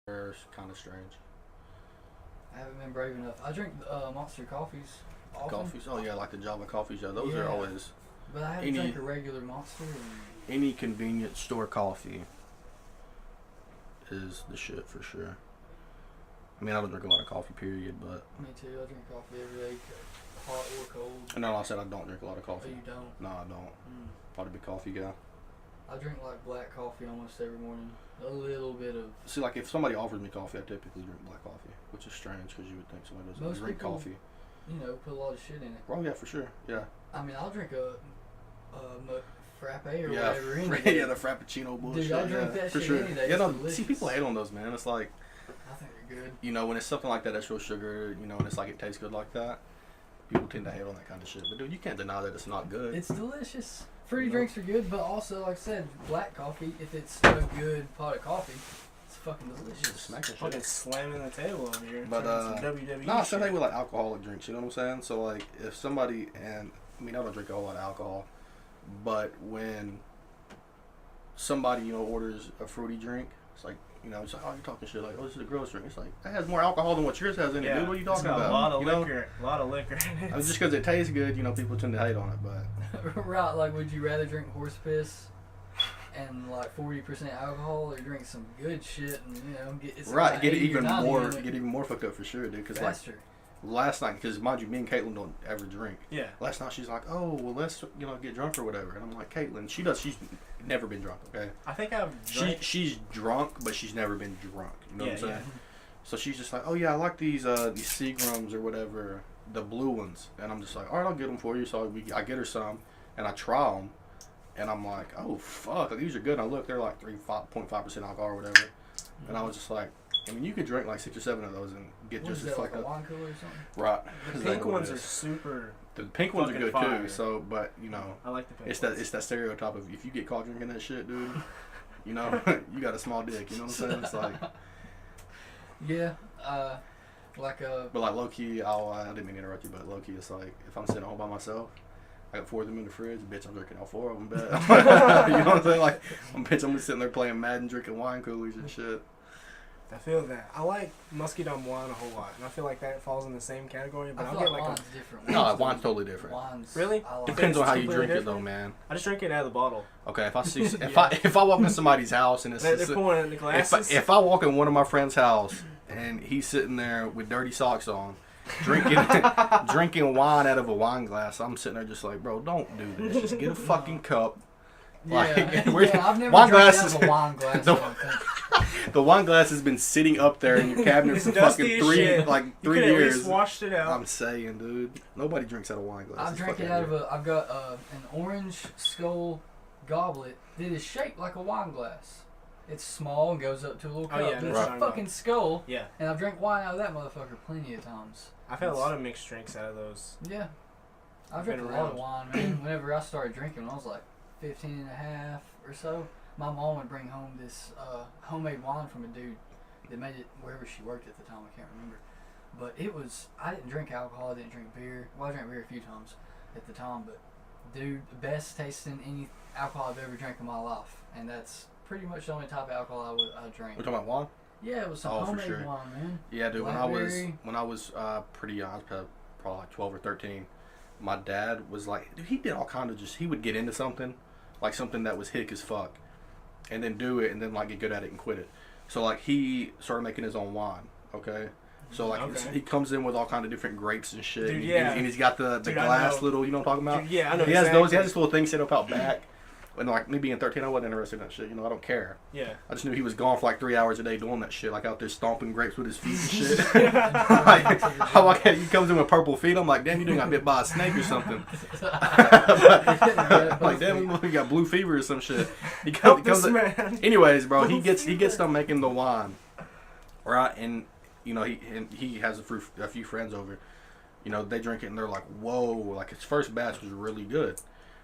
It's kind of strange. I haven't been brave enough. I drink Monster coffees often. Coffees? Oh yeah, like the Java coffees. Yeah, those are always. But I haven't drank a regular Monster. Any convenience store coffee is the shit for sure. I mean, I don't drink a lot of coffee, period, but... Me too. I drink coffee every day, hot or cold. No, I said I don't drink a lot of coffee. Oh, you don't? No, I don't. Not a big coffee guy. I drink like black coffee almost every morning. A little bit of... See, like if somebody offers me coffee, I typically drink black coffee, which is strange because you would think somebody doesn't Most drink people, coffee. You know, put a lot of shit in it. Oh yeah, for sure. Yeah. I mean, I'll drink a frappe or whatever in it. Yeah, the frappuccino bullshit. Dude, I'll drink that for shit sure. any day. Yeah, no, delicious. see, people hate on those, man. It's like... I think they're good. You know, when it's something like that that's real sugar, you know, and it's like it tastes good like that, people tend to hate on that kind of shit. But dude, you can't deny that it's not good. It's delicious. Fruity drinks are good, but also, like I said, black coffee, if it's a good pot of coffee, it's fucking delicious. Smacking shit. Fucking slamming the table over here. But WWE no, same thing with like alcoholic drinks. You know what I'm saying? So like, if somebody I don't drink a whole lot of alcohol, but when somebody orders a fruity drink, it's like. It's like, oh, you're talking shit. Like, oh, this is a gross drink. It's like, that has more alcohol than what yours has in it, dude. What are you talking about? A lot of liquor. A lot of liquor in it. I mean, just because it tastes good, people tend to hate on it, but... Right, like, would you rather drink horse piss and, like, 40% alcohol or drink some good shit and, get get it even more fucked up for sure, dude. Because, like, last night, because, mind you, me and Caitlin don't ever drink. Yeah. Last night, she's like, oh, well, let's, get drunk or whatever. And I'm like, Caitlin, she's never been drunk, okay? I think I've drank. She's drunk, but she's never been drunk. You know what I'm saying? Yeah. So she's just like, oh yeah, I like these Seagrams or whatever, the blue ones. And I'm just like, all right, I'll get them for you. So I get her some, and I try them, and I'm like, oh fuck, these are good. And I look, they're like 3.5% alcohol or whatever. And I was just like, I mean, you could drink like 6 or 7 of those and get just as fucked like up. A wine cooler or something? Right. The pink ones are super. The pink ones are good fire. too. So, but I like the pink. It's that stereotype of if you get caught drinking that shit, dude. You got a small dick. You know what I'm saying? It's like. Yeah. But like low key, I didn't mean to interrupt you, but low key, it's like if I'm sitting at home by myself, I got 4 of them in the fridge. Bitch, I'm drinking all 4 of them. Bet. You know what I'm saying? Like, I'm just sitting there playing Madden, drinking wine coolers and shit. I feel that. I like muscadine wine a whole lot, and I feel like that falls in the same category. But I'll get like wine's different. No, wine's totally different. Really? Depends on how you drink it, though, man. I just drink it out of the bottle. Okay, if I see, if I walk in somebody's house and they're pouring it in the glasses. If I walk in one of my friend's house and he's sitting there with dirty socks on, drinking wine out of a wine glass, I'm sitting there just like, bro, don't do this. Just get a fucking cup. Like, I've never wine drank glasses, out of a wine glass. The wine glass has been sitting up there in your cabinet for fucking 3 years. You could at least washed it out. I'm saying, dude, nobody drinks out of wine glass. I've drank it out of I've got an orange skull goblet that is shaped like a wine glass. It's small and goes up to a little cup. But it's a fucking skull. Yeah. And I've drank wine out of that motherfucker plenty of times. I've had a lot of mixed drinks out of those. Yeah. I've drank a lot of wine, man. Whenever I started drinking when I was like 15 and a half or so, my mom would bring home this homemade wine from a dude that made it wherever she worked at the time. I can't remember. But I didn't drink alcohol. I didn't drink beer. Well, I drank beer a few times at the time. But, dude, the best tasting any alcohol I've ever drank in my life. And that's pretty much the only type of alcohol I drank. We're talking about wine? Yeah, it was some homemade wine, man. Yeah, dude, when I was pretty young, I was probably like 12 or 13, my dad was like, dude, he did all kind of he would get into something, like something that was hick as fuck, and then do it, and then like get good at it and quit it. So like he started making his own wine, okay? So like he comes in with all kind of different grapes and shit, dude, and he's got the glass little, you know what I'm talking about? Dude, yeah, I know. He has those. He has this little thing set up out back. And like me being 13, I wasn't interested in that shit. I don't care. Yeah. I just knew he was gone for like 3 hours a day doing that shit, like out there stomping grapes with his feet and shit. Like, he comes in with purple feet. I'm like, damn, you done got bit by a snake or something. Like, damn, you got blue fever or some shit. He comes man. Anyways, bro, he gets done making the wine, right? And he has a few friends over. They drink it and they're like, whoa, like his first batch was really good.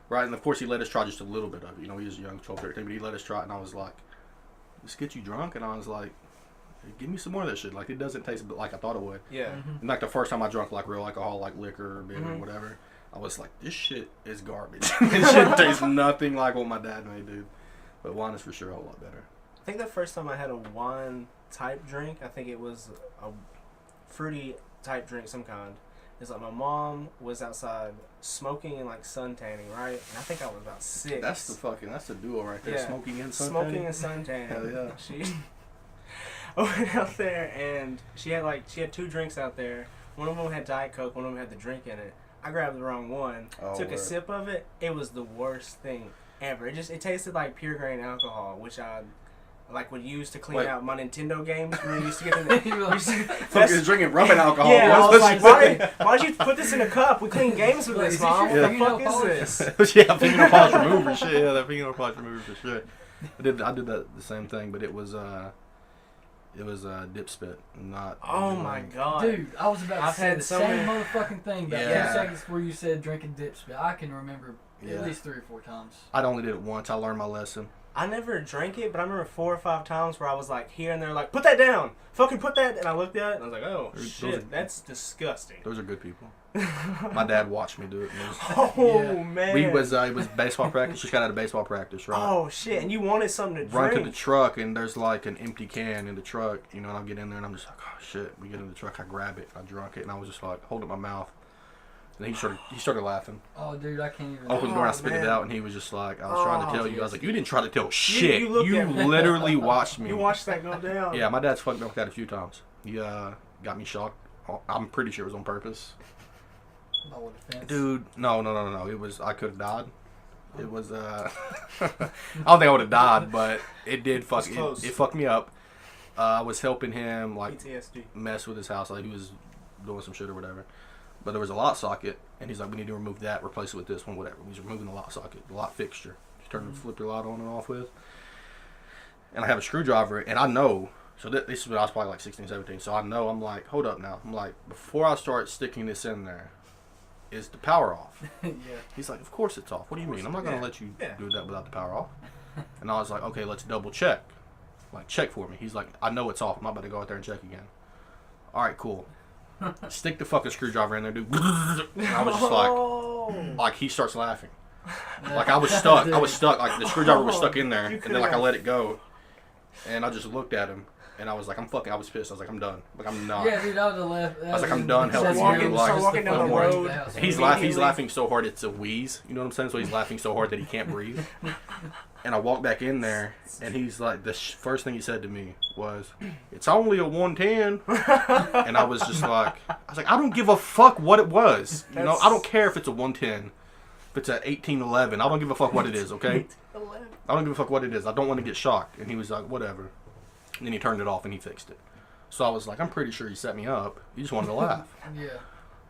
Right, and of course he let us try just a little bit of it. He was young, 12, 13, but he let us try it, and I was like, "Let's get you drunk." And I was like, hey, "Give me some more of that shit." Like, it doesn't taste like I thought it would. Yeah. Mm-hmm. And like the first time I drank like real alcohol, like liquor or beer or whatever, I was like, "This shit is garbage. This shit tastes nothing like what my dad made, dude." But wine is for sure a whole lot better. I think the first time I had a wine type drink, I think it was a fruity type drink, some kind. It's like my mom was outside smoking and like sun tanning, right? And I think I was about 6. That's the duo right there. Yeah. Smoking and sun Smoking tanning. and sun tanning. Hell yeah. I went out there and she had 2 drinks out there. One of them had Diet Coke, one of them had the drink in it. I grabbed the wrong one. Took a sip of it. It was the worst thing ever. It tasted like pure grain alcohol, which I would use to clean out my Nintendo games. We used to get in Fucking drinking rubbing alcohol. Yeah, I was like, why'd you put this in a cup? We clean games with this, Mom. What the fuck is this? Yeah, fingernail polish remover shit. Yeah, that fingernail polish remover for shit. I did the same thing, but it was dip spit, not. Oh my god, dude! I was about to say the same motherfucking thing. About 2 seconds before you said drinking dip spit. I can remember at least 3 or 4 times. I only did it once. I learned my lesson. I never drank it, but I remember 4 or 5 times where I was like here and there, like, put that down, fucking put that. And I looked at it and I was like, oh shit, that's disgusting. Those are good people. My dad watched me do it. Man. It was baseball practice. Just got out of baseball practice, right? Oh shit! And you wanted something to drink. Run to the truck and there's like an empty can in the truck, and I'll get in there and I'm just like, oh shit. We get in the truck, I grab it, I drunk it, and I was just like holding my mouth. And he started laughing. Oh, dude, I can't even. Opened the door, I spit it out, and he was just like, I was trying to tell you. I was like, you didn't try to tell shit. You literally watched me. You watched that go down. Yeah, my dad's fucked me up with that a few times. He got me shocked. I'm pretty sure it was on purpose. Dude, no. It was, I could have died. It was, I don't think I would have died, but it did fuck, it fucked me up. I was helping him, like, PTSD. Mess with his house. Like, he was doing some shit or whatever. But there was a lot socket, and he's like, we need to remove that, replace it with this one, whatever. He's removing the lot socket, the lot fixture. You turn the flip your lot on and off with. And I have a screwdriver, and I know, so this is when I was probably like 16, 17, so I know, I'm like, hold up now. I'm like, before I start sticking this in there, is the power off? Yeah. He's like, of course it's off. What do you mean? I'm not going to let you do that without the power off. And I was like, okay, let's double check. Like, check for me. He's like, I know it's off. I'm not about to go out there and check again. All right, cool. Stick the fucking screwdriver in there, dude. And I was just like he starts laughing. Like I was stuck. Like the screwdriver was stuck in there, and then like I let it go, and I just looked at him, and I was like, I was pissed. I was like, I'm done. Like I'm not. Yeah, dude, I would have left. I was like, I'm done helping you. Walking down the road. He's laughing so hard it's a wheeze. You know what I'm saying? So he's laughing so hard that he can't breathe. And I walked back in there, and he's like, the first thing he said to me was, it's only a 110. And I was just like, I don't give a fuck what it was. You know, I don't care if it's a 110. If it's a 1811, I don't give a fuck what it is, okay? I don't give a fuck what it is. I don't want to get shocked. And he was like, whatever. And then he turned it off, and he fixed it. So I was like, I'm pretty sure he set me up. He just wanted to laugh. Yeah.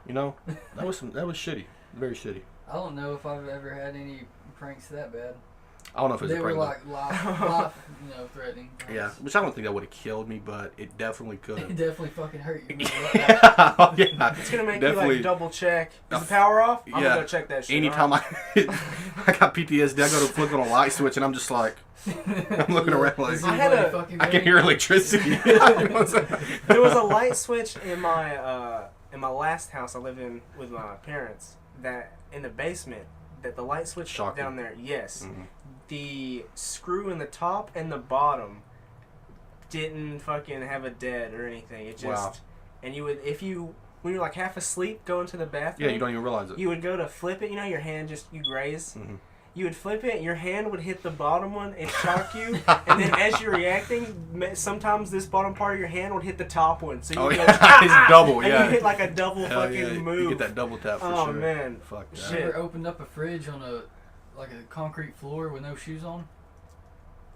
You know? That was shitty. Very shitty. I don't know if I've ever had any pranks that bad. I don't know if it was they a prank. They were like life, threatening. Yeah, which I don't think that would have killed me, but it definitely could. It definitely fucking hurt you. Yeah. It's gonna make you like double check. Is the power off? I'm gonna go check that shit. Anytime I got PTSD, I go to flip on a light switch and I'm just like, I'm looking around like I can hear electricity. There was a light switch in my last house I lived in with my parents. That in the basement, that the light switch down there. Yes. Mm-hmm. The screw in the top and the bottom didn't fucking have a dead or anything. It just and you would when you're like half asleep going to the bathroom. Yeah, you don't even realize it. You would go to flip it. You know, your hand you graze. Mm-hmm. You would flip it. Your hand would hit the bottom one and shock you. And then as you're reacting, sometimes this bottom part of your hand would hit the top one. So you go, it's double. And you hit like a double move. You get that double tap for sure. Oh man, fuck that. You ever opened up a fridge on a concrete floor with no shoes on?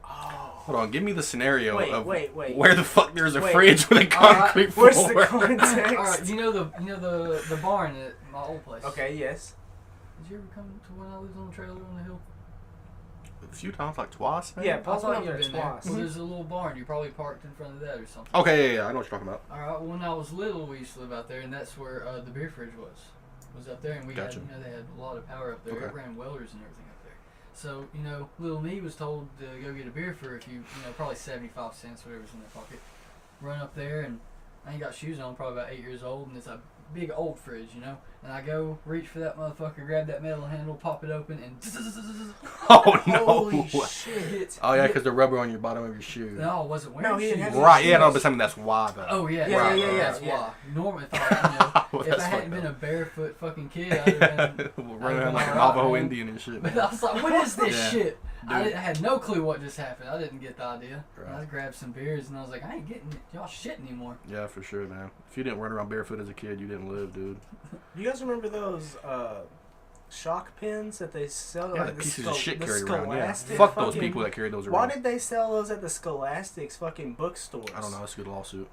Oh. Hold on, give me the scenario of wait. Where the fuck there's a fridge with a concrete floor. Where's the context? Alright, you know the barn at my old place. Okay, yes. Did you ever come to when I lived on the trailer on the hill? A few times, like twice. Maybe? Yeah, I thought you'd been twice. there. Well, there's a little barn. You probably parked in front of that or something. Okay, yeah, I know what you're talking about. Alright, when I was little, we used to live out there, and that's where the beer fridge was up there, and we had, they had a lot of power up there. Okay. It ran welders and everything up there. So, little me was told to go get a beer for a few, probably 75 cents, whatever's in their pocket. Run up there, and I ain't got shoes on, probably about 8 years old, and as I big old fridge, you know. And I go reach for that motherfucker, grab that metal handle, pop it open, and oh no! Holy shit! Oh yeah, because the rubber on your bottom of your shoe. No, I wasn't wearing No, he didn't shoes. have Right? Yeah, no, but something that's why though. Oh yeah, that's why. Normally, if That's I hadn't fucked been a up. barefoot fucking kid, I'd have been running around like a alright, Navajo man. Indian and shit. But I was like, what is this Yeah. shit? I Dude. had no clue what just happened. I didn't get the idea. Right. I grabbed some beers and I was like, I ain't getting y'all shit anymore. Yeah, for sure, man. If you didn't run around barefoot as a kid, you didn't live, dude. You guys remember those shock pins that they sell? Yeah, like the pieces of shit carried around. Yeah. Scholastic Fuck those fucking- people that carried those around. Why did they sell those at the Scholastic's fucking bookstores? I don't know. That's a good lawsuit.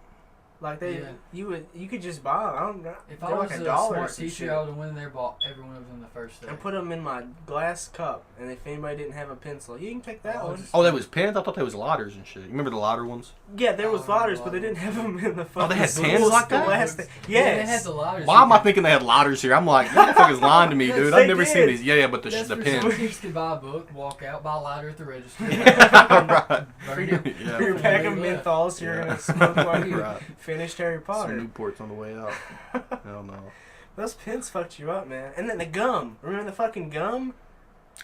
Like they, Yeah. you could just buy them. I don't know. If They're I was like a $1 or smart some teacher, shit. I would have went in there, bought every one of them the first day. And put them in my glass cup. And if anybody didn't have a pencil, you can take that Oh, one. just- Oh, that was pens? I thought that was lighters and shit. You remember the lighter ones? Yeah, there was Oh, lighters, but they lighters. didn't have them in the fucking. Oh, they had school pens like that? Scholastic. Yeah, they had Yes. the lighters. Why am I thinking they had lighters here? I'm like, what the fuck is lying to me, dude? I've They never did. seen these. Yeah, but the That's the for pen. some kids could buy a book, walk out, buy a lighter at the register. Right. Burn it. Yeah. Your pack of Yeah. menthols, you're Yeah. gonna smoke while you Right. finished Harry Potter. Some Newports on the way out. Hell no. Those pins fucked you up, man. And then the gum. Remember the fucking gum?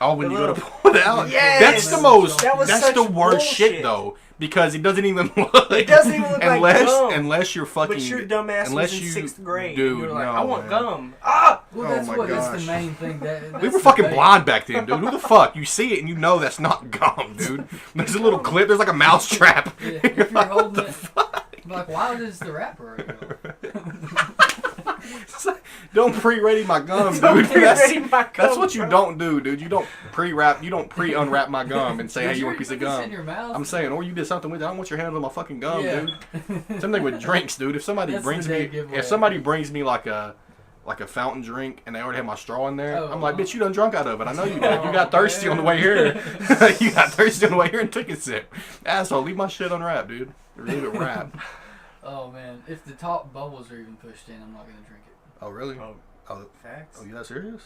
Oh, when The you go to little- pull it out? Yes! That's the most, That was that's such the worst shit, bullshit. though. Because it doesn't even look. It doesn't even look like gum. Unless you're fucking. But your dumbass unless was in you- 6th grade. dude, and you were like, no, I want man. gum. Ah! Well, Oh that's my what is gosh. the main thing. That We that's were the fucking bait. blind back then, dude. Who the fuck? You see it and you know that's not gum, dude. There's a little clip. There's like a mouse trap. Yeah, if you're holding it, I'm like, why does the wrapper go? It's like, don't pre-ready my gum, Don't dude. pre-ready my That's gum, what you bro. don't do, dude. You don't pre-wrap. You don't pre-unwrap my gum and say, "Hey, you want a piece of Put this in gum?" your mouth? I'm saying, or you did something with it. I don't want your hands on my fucking gum, Yeah. dude. Same thing with drinks, dude. If somebody That's brings the me, dead giveaway. if somebody brings me like a fountain drink and they already have my straw in there, Oh, I'm like, wow. bitch, you done drunk out of it. I know you did. You Oh, got thirsty on the way here. man. You got thirsty on the way here and took a sip. Asshole, leave my shit unwrapped, dude. Leave it wrapped. Oh man, if the top bubbles are even pushed in, I'm not gonna drink it. Oh really? Oh, Oh, facts. you that serious?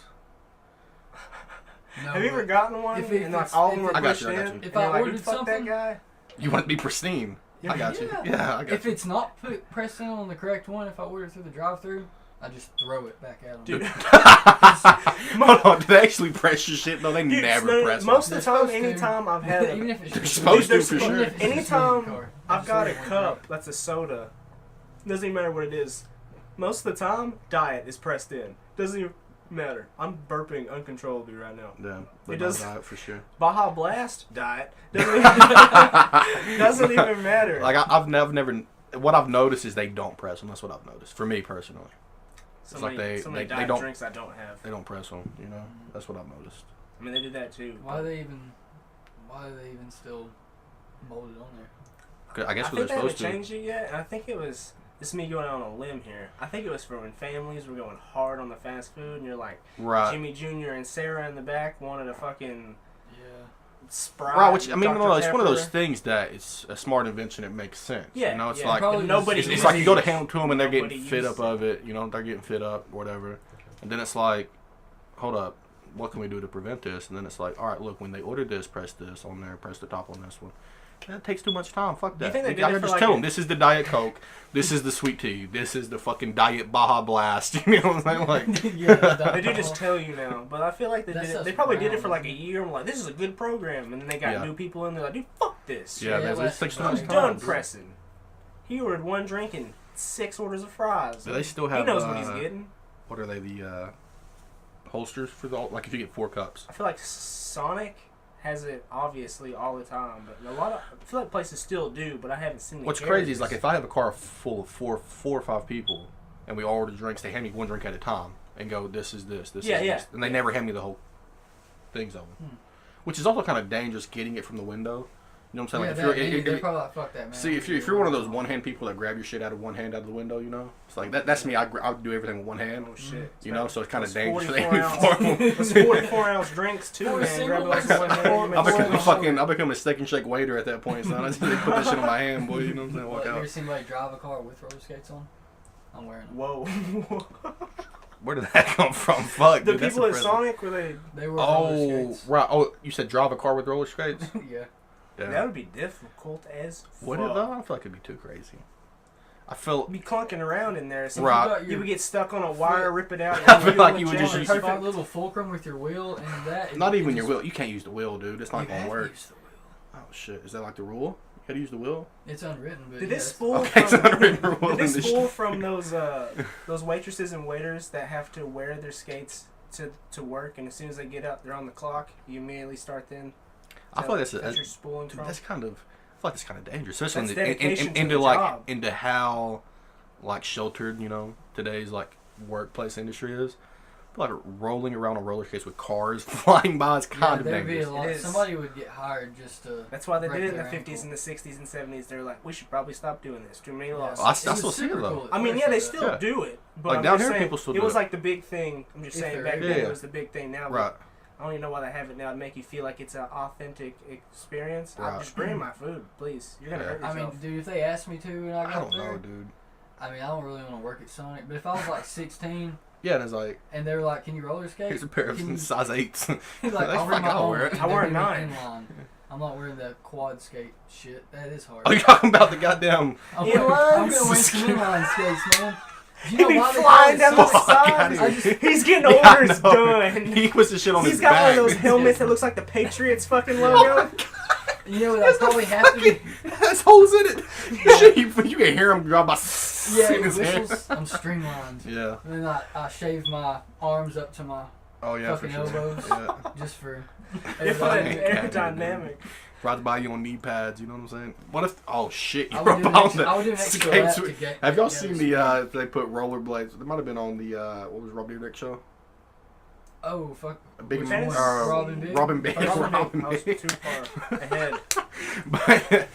No, Have you ever but gotten one if it- and like if all of it's- them were I got pushed you, I got in? you. And If you're I like, ordered fuck something- that guy. You want it to be pristine? I got you. Yeah, I got if you. it's not pressed in on the correct one, if I order through the drive-through, I just throw it back at them. Dude. Hold on, do they actually press your shit? No, they Dude, never no, press most them. of the time, They're supposed to. anytime I've had even a, if it's They're just supposed to, Dude, for they're sure. even if it's just in the anytime car, I've just got a order one cup that's a soda, doesn't even matter what it is. Most of the time, diet is pressed in. Doesn't even matter. I'm burping uncontrollably right now. Yeah, It but does- diet for sure. Baja Blast, diet. Doesn't even matter. Like I've never. What I've noticed is they don't press them. That's what I've noticed. For me personally, so like many, they- so many they diet don't- drinks I don't have. they don't press them. You know, that's what I've noticed. I mean, they did that too. Why do they even still mold it on there? I guess I what think they're they haven't supposed to. changed it yet, and I think it was. This is me going out on a limb here. I think it was for when families were going hard on the fast food, and you're like, Right. Jimmy Jr. and Sarah in the back wanted a fucking Yeah. Sprite. Right, which I and mean, Dr. no, it's one of those Pepper. things that it's a smart invention. It makes sense. Yeah, you know, it's yeah. like Probably nobody. just- it's like you go to uses- hand to them and they're Nobody getting fit up uses of it. You know, they're getting fit up, or whatever. And then it's like, hold up, what can we do to prevent this? And then it's like, all right, look, when they order this, press this on there, press the top on this one. That takes too much time. Fuck Do you that. think they did I it can for just like tell a- them this is the Diet Coke, this is the sweet tea, this is the fucking Diet Baja Blast. You know what I'm saying? Like, Yeah, They do just tell you now, but I feel like they That did it. stuff's They probably did it brown, for like a isn't it? year. And like, this is a good program, and then they got Yeah. new people in there like, dude, fuck this. yeah, Yeah, it that's takes too about much I'm it. done time. pressing. He ordered one drink and 6 orders of fries. Do they still have? He knows what he's getting. What are they? The holsters for the like if you get 4 cups. I feel like Sonic has it obviously all the time, but a lot of I feel like places still do, but I haven't seen the What's carriers. crazy is like if I have a car full of four or five people, and we all order drinks, they hand me one drink at a time and go, "This is this, this Yeah, is yeah. this," and they never hand me the whole things of them, Hmm. which is also kind of dangerous getting it from the window. You know what I'm saying? Yeah, Like they're if you're, probably like, fuck that, man. see, if you're one of those one hand people that grab your shit out of one hand out of the window, you know, it's like that's me. I do everything with one hand. Oh shit! You know, so it's kind of Those dangerous for 44 them. Those 44-ounce drinks too, Or man. single Grab those ones. one hand. I become a steak and shake waiter at that point, son. I just put that shit in my hand, boy. You know what I'm saying? Walk You ever out. seen somebody drive a car with roller skates on? I'm wearing them. Whoa! Where did that come from? Fuck, The dude, that's people at impressive. Sonic were they? They were roller Oh, skates. right. Oh, you said drive a car with roller skates? Yeah. Yeah. That would be difficult as fuck. Would it though? I feel like it'd be too crazy. I feel be clunking around in there. So right. You would get stuck on a wire, rip it out. I feel like you would just use a little fulcrum with your wheel and that. Not even your wheel. You can't use the wheel, dude. It's not gonna work. Use the wheel. Oh shit! Is that like the rule? You gotta use the wheel. It's unwritten, but did this spool from those waitresses and waiters that have to wear their skates to work, and as soon as they get up, they're on the clock. You immediately start then. I feel like that's spooling from. That's kind of. I feel like it's kind of dangerous, especially into how like sheltered today's like workplace industry is. I feel like rolling around on roller skates with cars flying by is kind of dangerous. Somebody would get hired just to. That's why they did it in the 50s and the 60s and 70s. They're like, we should probably stop doing this. Too many laws. I still see it though. Cool I mean, yeah, they still do it. But like down here, people still do it. It was like the big thing. I'm just saying back then it was the big thing. Now, right. I don't even know why they have it now to make you feel like it's an authentic experience. Right. I'm just bring my food, please. You're gonna hurt yourself. I mean, dude, if they asked me to and I got there, I don't know, dude. I mean, I don't really want to work at Sonic, but if I was like 16, yeah, and it's like, and they were like, "Can you roller skate?" Here's a pair of size 8s. He's like, "I'll bring my own." I wear a 9. I'm not wearing the quad skate shit. That is hard. Oh, you're talking about the goddamn I'm gonna wear some inline skates, man. You know why flying down the side. He's getting orders done. He puts the shit on his back. He's got one of those helmets that looks like the Patriots fucking logo. You know what? That's probably have to be. Has holes in it. You can hear him drop by. Yeah, whistles. I'm streamlined. Yeah. And then I shave my arms up to my fucking elbows. Yeah. Just for aerodynamic. Brought by you on knee pads, you know what I'm saying? What if? Oh shit! I would do an extra lap to get. Have y'all seen the? They put rollerblades. They might have been on the what was Rob Dyrdek's show? Oh fuck! Big Man, Robin Big. Robin Big. I was too far ahead. But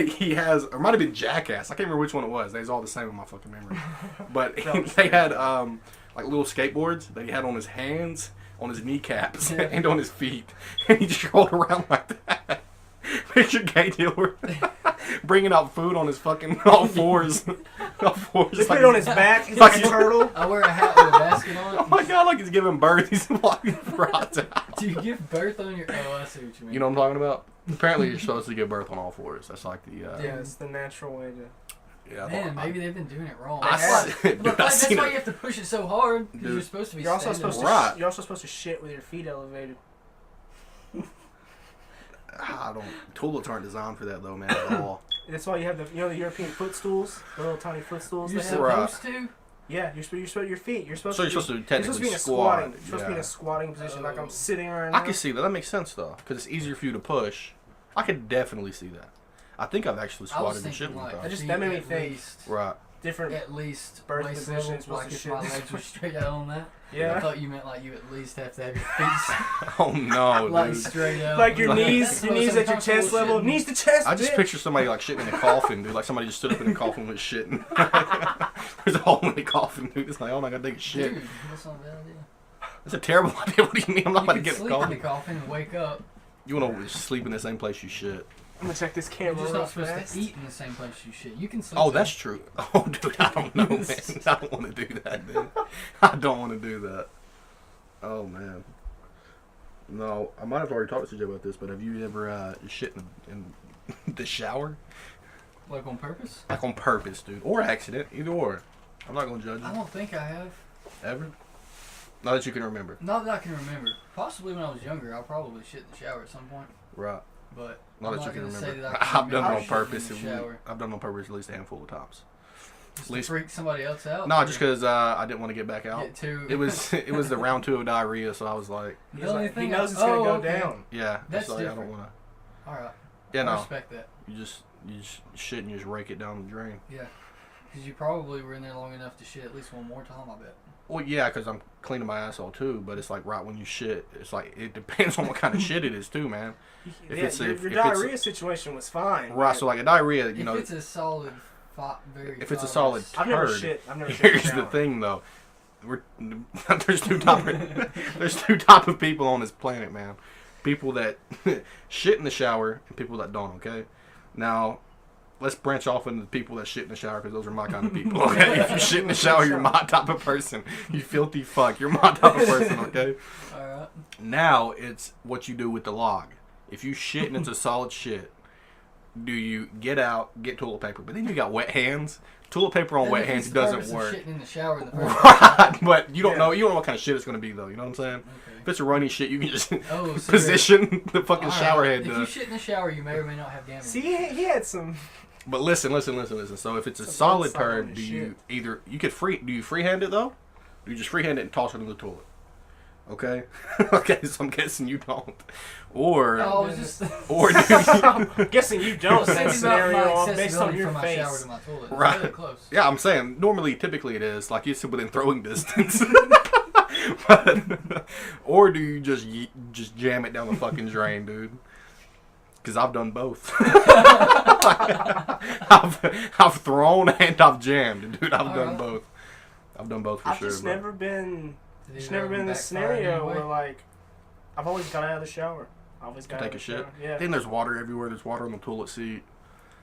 he has, or might have been Jackass. I can't remember which one it was. They's all the same in my fucking memory. But they had like little skateboards that he had on his hands, on his kneecaps, and on his feet, and he just rolled around like that. Picture Gay Dealer bringing out food on his fucking all fours. Just put it on his back. He's like a turtle. I wear a hat with a basket on it. Oh my god, like he's giving birth. He's walking rods out. Do you give birth on your... Oh, I see what you mean. You know what I'm talking about? Apparently you're supposed to give birth on all fours. That's like the... yeah, it's the natural way to... Yeah, man, maybe they've been doing it wrong. That's why you have to push it so hard. Because you're supposed to be You're also supposed to shit with your feet elevated. Toilets aren't designed for that though, man, at all. That's why you have the European footstools, the little tiny footstools. You're supposed to? Yeah, you're supposed to your feet. You're supposed to technically be in a squatting. You're supposed to be in a squatting position, like I'm sitting right now. I can see that. That makes sense though, because it's easier for you to push. I could definitely see that. I think I've actually squatted and shit one time. That made me think. Right. Different at least birth positions. Like if my legs were straight out on that. Yeah. I thought you meant like you at least have to have your feet. Oh no, like dude. straight out. Like your knees at your chest level. Knees to chest. I just picture somebody like shitting in a coffin, dude. Like somebody just stood up in a coffin with shitting. There's a hole in the coffin, dude. It's like, oh my god, take a shit. Dude, that's not a bad idea. That's a terrible idea. What do you mean? I'm not about to get sleep in the coffin and wake up. You want to sleep in the same place you shit. I'm gonna check this camera. You're just not supposed to eat in the same place you shit. You can sleep. Oh, that's true. Oh, dude, I don't know, man. I don't want to do that, dude. I don't want to do that. Oh man. No, I might have already talked to you about this, but have you ever shit in the shower? Like on purpose? Like on purpose, dude, or accident, either or. I'm not gonna judge you. I don't think I have. Ever? Not that you can remember. Not that I can remember. Possibly when I was younger, I'll probably shit in the shower at some point. Right. But not that you can remember. I've done it on purpose. I've done it on purpose at least a handful of times. Just to freak somebody else out? No, just because I didn't want to get back out. It was the round 2 of diarrhea, so I was like... He knows it's going to go down. Yeah. That's like, different. I don't want to... Alright. Yeah, I respect that. You just shit and you just rake it down the drain. Yeah. Because you probably were in there long enough to shit at least one more time, I bet. Well, yeah, because I'm cleaning my asshole too, but it's like right when you shit, it's like it depends on what kind of shit it is too, man. Your diarrhea situation was fine. Right, so like a diarrhea, you know. If it's a solid, if it's a solid turd, I've never shit. Here's the thing though, there's two type of people on this planet, man. People that shit in the shower and people that don't. Okay, now. Let's branch off into the people that shit in the shower because those are my kind of people, okay? If you shit in the shower, you're my type of person. You filthy fuck. You're my type of person, okay? Alright. Now, it's what you do with the log. If you shit and it's a solid shit, do you get toilet paper, but then you got wet hands. Toilet paper on wet hands doesn't work. Shitting in the shower in the first Right, but you don't know what kind of shit it's gonna be though. You know what I'm saying? Okay. If it's a runny shit, you can just so position the fucking shower head. If you shit in the shower, you may or may not have damage. See, he had some. But listen. So if it's a solid turd, do you freehand it though? Do you just freehand it and toss it in the toilet? Okay. Okay, so I'm guessing you don't. Or or do you, I'm guessing you don't. That scenario based on your face. Shower to my toilet. Right. Really close. Yeah, I'm saying typically it is like you sit within throwing distance. Or do you just jam it down the fucking drain, dude? Because I've done both. I've thrown and I've jammed, dude. I've done both. I've done both for sure. I've just never been in this scenario where like I've always got out of the shower. I always got take a shit. Yeah. Then there's water everywhere. There's water on the toilet seat.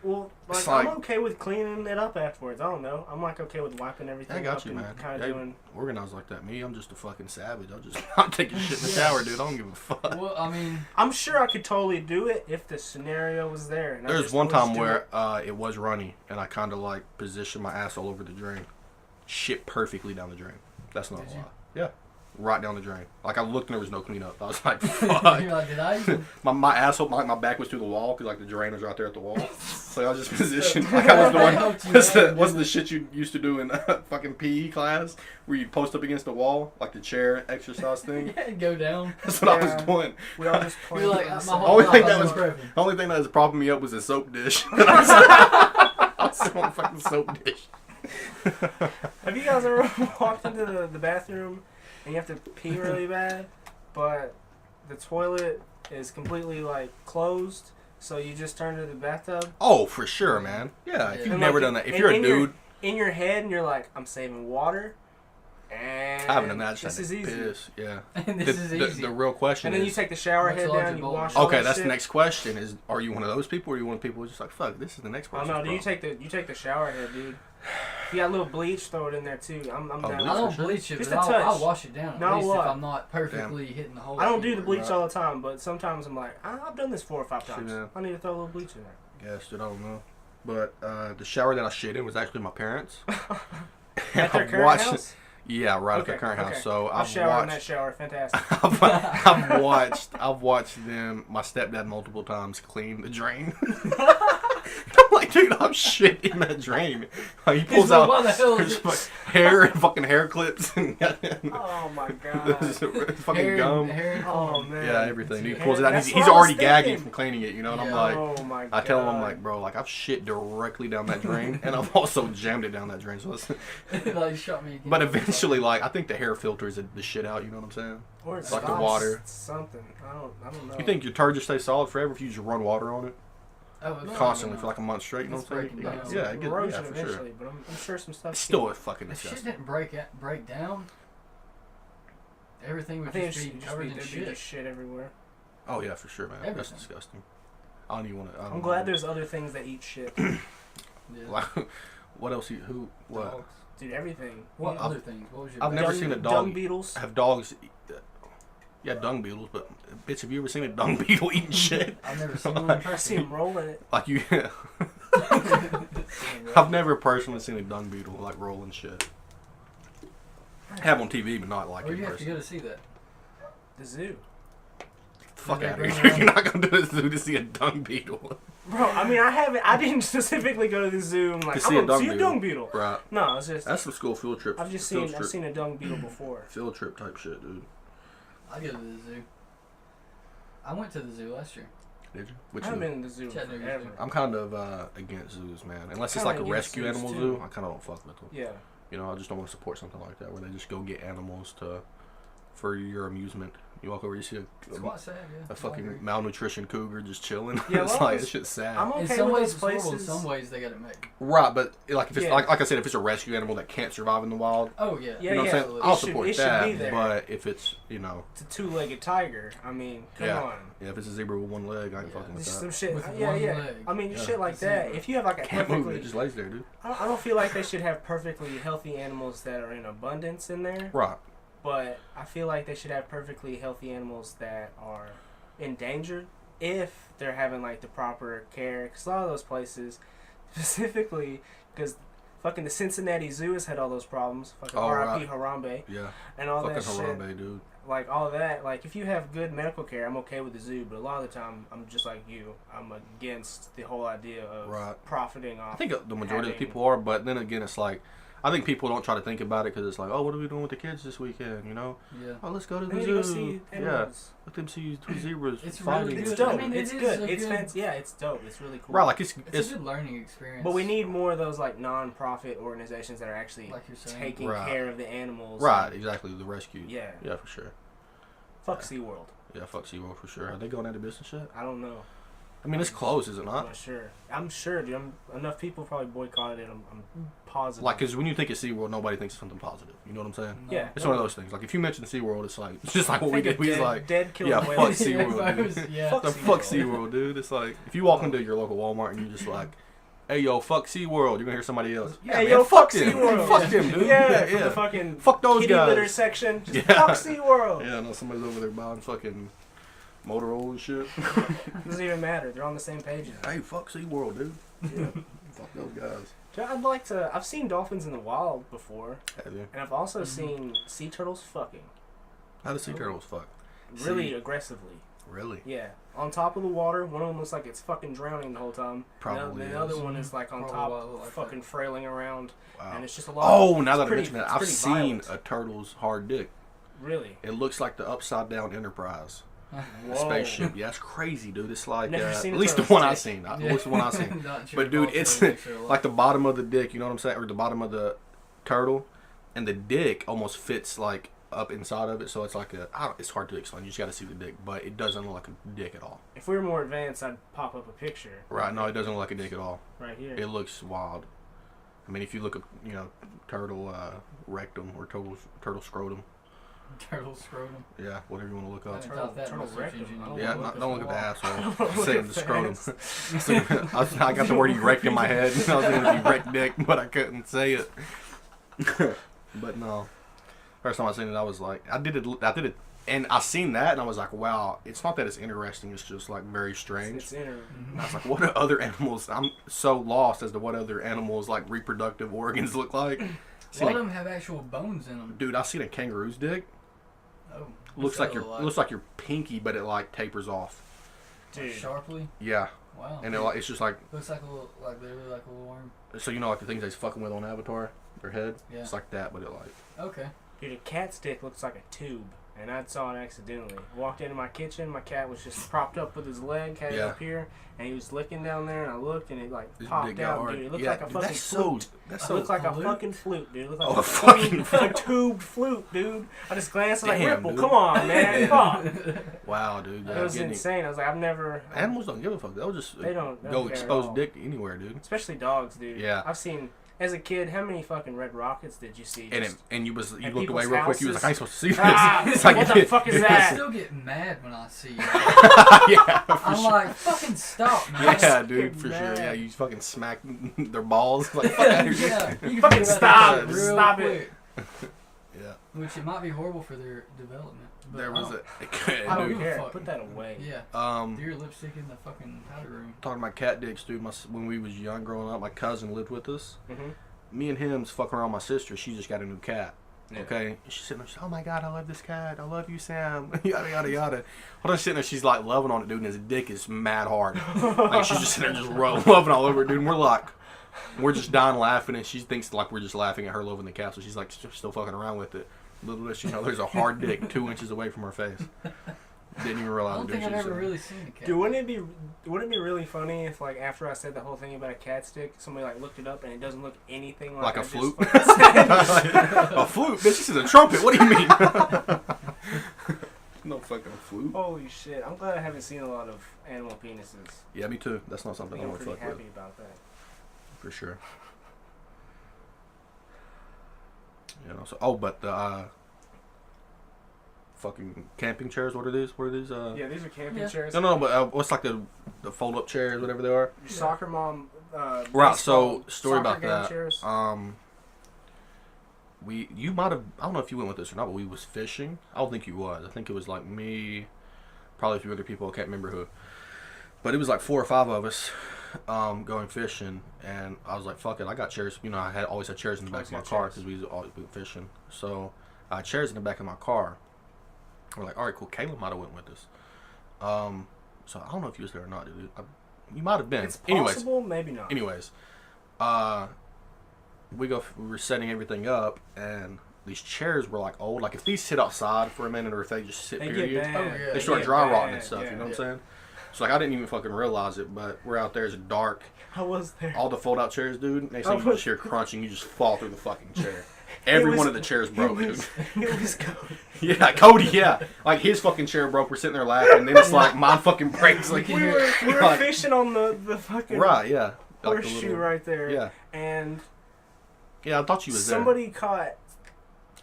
Well, like I'm okay with cleaning it up afterwards. I don't know. I'm like okay with wiping everything. I got up you, man. Kind of doing organized like that. Me, I'm just a fucking savage. I'm taking shit in the shower, dude. I don't give a fuck. Well, I mean, I'm sure I could totally do it if the scenario was there. And There's one time where it was runny, and I kind of like positioned my ass all over the drain. Shit perfectly down the drain. That's not a lie. Yeah. Right down the drain. Like I looked and there was no cleanup. I was like, fuck. You're like, did I? my asshole, my back was to the wall because like the drain was right there at the wall. So I was just positioned like I was the one. Wasn't the shit you used to do in fucking PE class where you post up against the wall like the chair exercise thing? Yeah, go down. That's what I was doing. We all just playing. You're like, only thing that was propping me up was a soap dish. I was sitting on a fucking soap dish. Have you guys ever walked into the bathroom and you have to pee really bad, but the toilet is completely like closed, so you just turn to the bathtub? Oh, for sure, man. Yeah, if you've never done that, if you're a dude, in your head, and you're like, I'm saving water. And I haven't done that. This is easy. Piss. Yeah. This is easy. The real question and then you take the shower head down, you wash. Okay, that's the next question. Is are you one of those people, or are you one of the people who's just like, fuck, this is the next person? Oh no, you take the shower head, dude. If you got a little bleach, throw it in there too. I'm down. I don't bleach it, just but a touch. I'll wash it down. Not at least a lot. if I'm not perfectly hitting the hole. I don't do the bleach all the time, but sometimes I'm like, I've done this 4 or 5 times. Yeah. I need to throw a little bleach in there. Yes, dude, I don't know. But the shower that I shit in was actually my parents. At their current house? Yeah, right at their current house. So I've showered in that shower. Fantastic. I've watched them, my stepdad, multiple times clean the drain. I'm like, dude, I'm shit in that drain. He pulls out hair and fucking hair clips and oh my god, fucking gum. Oh man, yeah, everything. He pulls it out. He's already gagging from cleaning it, you know. And I'm like, oh my god. I tell him, I'm like, bro, like I've shit directly down that drain, and I've also jammed it down that drain. So it's like shot me again. But eventually, like I think the hair filters the shit out. You know what I'm saying? Or it's like the water. Something. I don't know. You think your turd just stays solid forever if you just run water on it? Oh, constantly for like a month straight, you know what I'm saying? Yeah, it gets erosion for eventually, sure. but I'm sure some stuff. It's still a fucking If disgusting. shit didn't break down, everything would just be covered in shit. Just shit everywhere. Oh yeah, for sure, man. Everything. That's disgusting. I don't even want to. I'm glad there's other things that eat shit. Like, what else? What? Dogs. Dude, everything. What other things? What was your? I've never seen a dog. Dung beetles. Have dogs? Yeah, dung beetles, but bitch, have you ever seen a dung beetle eating shit? I've never seen one. I see them rolling it. Like you. I've never personally seen a dung beetle like rolling shit. I have on TV, but not like Or in you have to person. go to see that. The zoo. Fuck out of bring here! around- You're not gonna do the zoo to see a dung beetle, Bro, I mean, I didn't specifically go to the zoo and like, to see I'm a gonna dung see a beetle. dung beetle. Right? No, it's just, That's some school field trip. I've seen a dung beetle before. Field trip type shit, dude. I go to the zoo. I went to the zoo last year. Did you? Which I haven't zoo? been in the zoo Chattanooga forever. Zoo. I'm kind of against zoos, man. Unless it's Kinda like a against rescue zoos, animal too. zoo, I kind of don't fuck with them. Yeah. You know, I just don't want to support something like that where they just go get animals for your amusement. You walk over, you see It's quite sad, yeah. a fucking malnutrition cougar just chilling. Yeah, It's well, like, this shit's sad. I'm In okay some with ways those it's horrible, in places. some ways they got it made. Right, but like if it's Yeah. like I said, if it's a rescue animal that can't survive in the wild, Oh yeah. Yeah, you know what I'm saying? absolutely. I'll It should- support it should that. be there. But if it's It's a 2-legged tiger. I mean, come Yeah. on. yeah, if it's a zebra with one leg, I ain't Yeah. fucking with Just that. some shit. With Yeah, one yeah. leg. I mean, Yeah. shit like that. If you have like a Can't move it, perfectly, it just lays there, dude. I don't feel like they should have perfectly healthy animals that are in abundance in there. Right. But I feel like they should have perfectly healthy animals that are endangered if they're having like the proper care, because a lot of those places, specifically because fucking the Cincinnati Zoo has had all those problems. Fucking R.I.P. Harambe. Yeah. And all fucking that shit. Harambe, dude. Like all of that, like if you have good medical care, I'm okay with the zoo. But a lot of the time, I'm just like you. I'm against the whole idea of profiting off. I think the majority of people are, but then again, it's like, I think people don't try to think about it because it's like, oh, what are we doing with the kids this weekend? You know? Yeah. Oh, let's go to the Go zoo. see animals. Let them see two zebras It's fighting. really It's good. dope. I mean, it's good. It's fancy. Yeah, it's dope. It's really cool. Right, like it's a good learning experience. But we need more of those like non-profit organizations that are actually like you're saying, taking care of the animals. Right, exactly. The rescue. Yeah. Yeah, for sure. Fuck SeaWorld. Yeah, fuck SeaWorld for sure. Are they going out of business yet? I don't know. I mean, it's close, is it I'm not? not sure. I'm sure, dude. Enough people probably boycotted it. I'm positive. Like, because when you think of SeaWorld, nobody thinks of something positive. You know what I'm saying? No. Yeah. It's one of those things. Like, if you mention SeaWorld, it's like, it's just like what we did. We was like, dead killer yeah, fuck whales. SeaWorld, dude. Yeah. Fuck SeaWorld, dude. It's like, if you walk into your local Walmart and you're just like, hey, yo, fuck SeaWorld, you're going to hear somebody else. Yeah, Hey, man, yo, fuck them. SeaWorld. Fuck them, dude. Yeah, Yeah. the fucking Fuck those kitty guys. litter section. Just Yeah. fuck SeaWorld. Yeah, no, somebody's over there buying fucking Motorola and shit. Doesn't even matter. They're on the same page. Hey, fuck SeaWorld, dude. Yeah. Fuck those guys. Dude, I'd like to. I've seen dolphins in the wild before, Have you? and I've also seen sea turtles fucking How do sea turtles fuck? really See. aggressively. Really? Yeah, on top of the water. One of them looks like it's fucking drowning the whole time. Probably The other is. one is like on Probably top, why it look like fucking that. frailing around, Wow. and it's just a lot. Oh, now that I pretty- mention that, it's I've pretty seen violent. a turtle's hard dick. Really? It looks like the upside down Enterprise. Whoa. A spaceship. Yeah, it's crazy, dude. It's like, Never seen at a least the turtle's one I've dick. seen. At least the one I've seen. Not sure But dude, about it's turtles or like the bottom of the dick, you know what I'm saying? Or the bottom of the turtle. And the dick almost fits like up inside of it. So it's like it's hard to explain. You just got to see the dick. But it doesn't look like a dick at all. If we were more advanced, I'd pop up a picture. Right. No, it doesn't look like a dick at all. Right here. It looks wild. I mean, if you look at, you know, turtle rectum or turtle scrotum. turtle scrotum. Yeah, whatever you want to look I up. haven't thought that turtle in the search rectum. engine. I don't Yeah, Look don't look at the for a while. asshole. I'm saying the scrotum. I got the word erect in my head. I was thinking erect dick, but I couldn't say it. But no. First time I seen it, I was like, I did it, and I seen that, and I was like, wow, it's not that it's interesting, it's just like very strange. It's inner. And I was like, what are other animals? I'm so lost as to what other animals like reproductive organs look like. A lot of them have actual bones in them. Dude, I seen a kangaroo's dick. Oh, Looks like your pinky, but it like tapers off. Dude. Sharply. Yeah, Wow. and it's just like, looks like a little, like literally like a little worm. so you know, like the things they's fucking with on Avatar, their head. Yeah. It's like that, but it like. Okay. Dude, a cat's dick looks like a tube, and I saw it accidentally. Walked into my kitchen, my cat was just propped up with his leg, had it Yeah. up here, and he was licking down there, and I looked, and it like His dick popped got out, hard. dude. It looked Yeah, like a dude, fucking that's flute. That's It so. looked like a flute? fucking flute, dude. It looked like Oh, a a fucking fucking tubed flute, dude. I just glanced, I was like, Damn, Ripple, dude. come on, man, fuck. Wow, dude. It was insane. I was like, I've never. Animals don't give a fuck. They'll just They don't go care at expose all. dick anywhere, dude. Especially dogs, dude. Yeah. I've seen, as a kid, how many fucking red rockets did you see? And Just- you at looked away people's real quick. You was like, I ain't houses? supposed to see this. Ah, It's like, what the fuck is I that? still get mad when I see it. Yeah, for I'm sure. like, fucking stop, man. Yeah, dude, for mad. sure. Yeah, you fucking smack their balls. Like, fuck out of here. Yeah, you can Fucking think about stop. that Just real stop quick. Yeah. Which it might be horrible for their development. But There was I don't Dude. care. Fuck. Put that away. Yeah. Do your lipstick in the fucking powder room. Talking about cat dicks, dude. When we was young, growing up, my cousin lived with us. Mm-hmm. Me and him's fucking around my sister. She just got a new cat. Yeah. Okay, and she's sitting there. She's, oh my god, I love this cat. I love you, Sam. Yada yada yada. Hold on, sitting there. She's like loving on it, dude. And his dick is mad hard. Like she's just sitting there, just loving all over it, dude. And we're just dying laughing, and she thinks like we're just laughing at her loving the cat. So she's like still fucking around with it. Little does she know, there's a hard dick 2 inches away from her face. Didn't even I realize. don't it, think dude. I've She ever was- really seen a cat. Dude, wouldn't it be really funny if like after I said the whole thing about a cat stick, somebody like looked it up and it doesn't look anything like Like a I just flute? fucking said? A flute? Bitch, this is a trumpet. What do you mean? No fucking flute. Holy shit! I'm glad I haven't seen a lot of animal penises. Yeah, me too. That's not I something think I I'm want to pretty fuck happy with. about that. For sure. You know, so, but the fucking camping chairs, what are these? What are these? Yeah, these are camping Yeah. chairs. No, but what's like the fold up chairs, whatever they are? Your soccer mom. Right. So baseball, story soccer about game that. Chairs. You might have. I don't know if you went with this or not, but we was fishing. I don't think you was. I think it was like me, probably a few other people. I can't remember who. But it was like 4 or 5 of us going fishing, and I was like, fuck it, I got chairs. You know, I always had chairs in the back of my car because we always been fishing. So I had chairs in the back of my car. We're like, all right, cool. Caleb might have went with us. So I don't know if you was there or not, dude. You might have been. It's possible, maybe not. Anyways, we were setting everything up, and these chairs were like old. Like if these sit outside for a minute, or if they just sit period, they start dry rotting and stuff. You know what I'm saying? So like I didn't even fucking realize it, but we're out there, it's dark. I was there. All the fold out chairs, dude. Next thing you just hear crunching, you just fall through the fucking chair. Every one of the chairs broke, dude. It was Cody. Yeah, Cody, yeah. Like his fucking chair broke, we're sitting there laughing, and then it's like mine fucking breaks. Like we were like, fishing on the fucking yeah. horseshoe right there. Yeah. And I thought you was somebody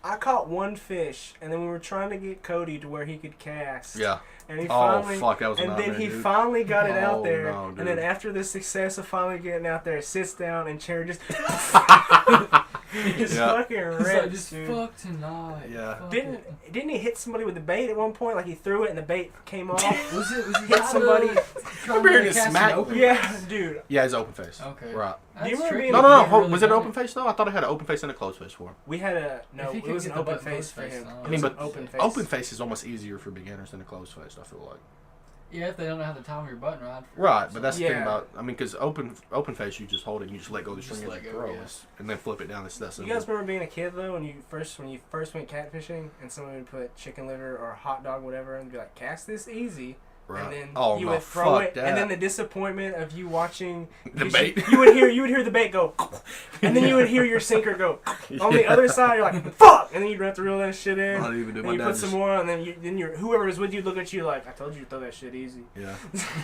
I caught one fish, and then we were trying to get Cody to where he could cast. Yeah. And he finally, fuck, that was and then he dude. finally got it out there. No, and then after the success of finally getting out there, sits down and chair just fucking ripped, just dude. fuck tonight. Yeah. Fuck Didn't he hit somebody with the bait at one point? Like he threw it and the bait came off. Was it hit somebody? Remember hearing it smack? Yeah, dude. Yeah, it's open face. Okay. Right. Do you remember being No. Was it an open face though? I thought I had an open face and a closed face for him. We had it was an open face for him. I mean, but open face. Open face is almost easier for beginners than a closed face. I feel like. Yeah, if they don't know how to time your button right. Right, but that's the thing about. I mean, because open face, you just hold it and you just let go of the string as it throws, and then flip it down. That's you guys remember being a kid though, when you first went catfishing, and someone would put chicken liver or hot dog, whatever, and be like, "Cast this easy." Right. And then you would throw it, that. and then the disappointment of you watching the bait. You would hear the bait go, and then you would hear your sinker go on the other side. You're like, "Fuck!" And then you'd have to reel that shit in. Not even do. And you put some more, and then whoever was with you look at you like, "I told you to throw that shit easy." Yeah.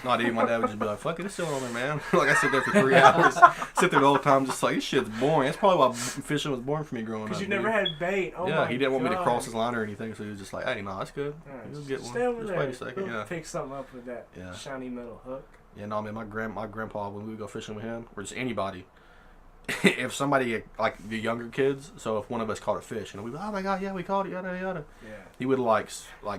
Not even. My dad would just be like, "Fuck it, it's still on there, man." Like I sit there for 3 hours, sit there the whole time, just like this shit's boring. That's probably why fishing was boring for me growing up. Because you never had bait. Oh yeah, my he didn't want me to God. cross his line or anything, so he was just like, "Hey, no, that's good. You'll get one. Stay over Just there. wait a second." We'll Yeah. pick something up with that. Yeah. Shiny metal hook. Yeah, no, man, my grandpa, when we would go fishing with him, or just anybody, if somebody, like the younger kids, so if one of us caught a fish, and we'd be like, "Oh my God, yeah, we caught it, yada, yada." Yeah. He would like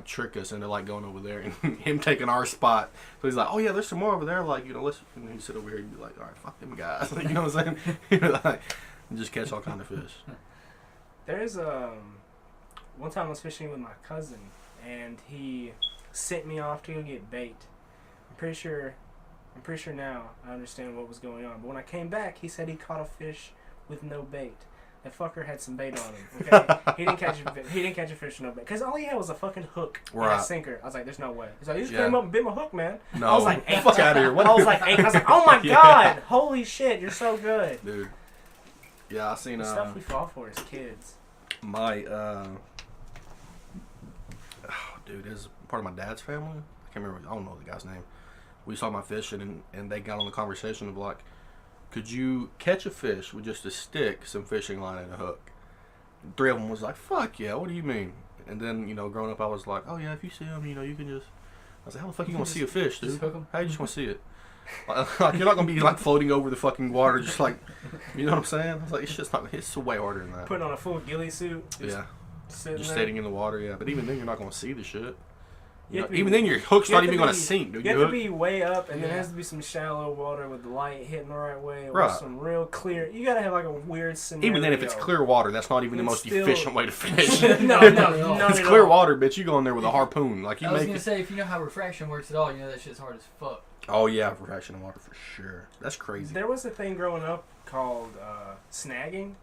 trick us into like going over there and him taking our spot. So he's like, "Oh yeah, there's some more over there, like, let's," and he'd sit over here and be like, "All right, fuck them guys." You know what I'm saying? Like, and just catch all kind of fish. There's one time I was fishing with my cousin, and he sent me off to go get bait. I'm pretty sure now I understand what was going on. But when I came back, he said he caught a fish with no bait. That fucker had some bait on him. Okay, he didn't catch a fish with no bait because all he had was a fucking hook and a sinker. I was like, "There's no way." He's like, "You just came up and bit my hook, man." No, I was like, "8." Fuck out of here. I was like, 8. I was like, "Oh my God, holy shit, you're so good, dude." Yeah, I seen the stuff we fall for as kids. My dude, is part of my dad's family. I can't remember. I don't know the guy's name. We saw my fishing, and they got on the conversation of like, could you catch a fish with just a stick, some fishing line, and a hook? And 3 of them was like, "Fuck yeah, what do you mean?" And then, growing up, I was like, "Oh yeah, if you see them, you can just." I was like, "How the fuck you gonna see a fish, dude? How you just gonna see it? Like, you're not gonna be like floating over the fucking water, just like, you know what I'm saying?" I was like, "It's just not. It's way harder than that." Putting on a full ghillie suit. Yeah. Just sitting in the water, yeah. But even then, you're not gonna see the shit. Even then, your hook's not even going to sink, dude. You have to be way up, and there has to be some shallow water with the light hitting the right way, or some real clear. You got to have like a weird scenario. Even then, if it's clear water, that's not even the most efficient way to fish. No, it's clear water, bitch. You go in there with a harpoon, like you I was make. Gonna say, if you know how refraction works at all, you know that shit's hard as fuck. Oh yeah, refraction in water for sure. That's crazy. There was a thing growing up called snagging.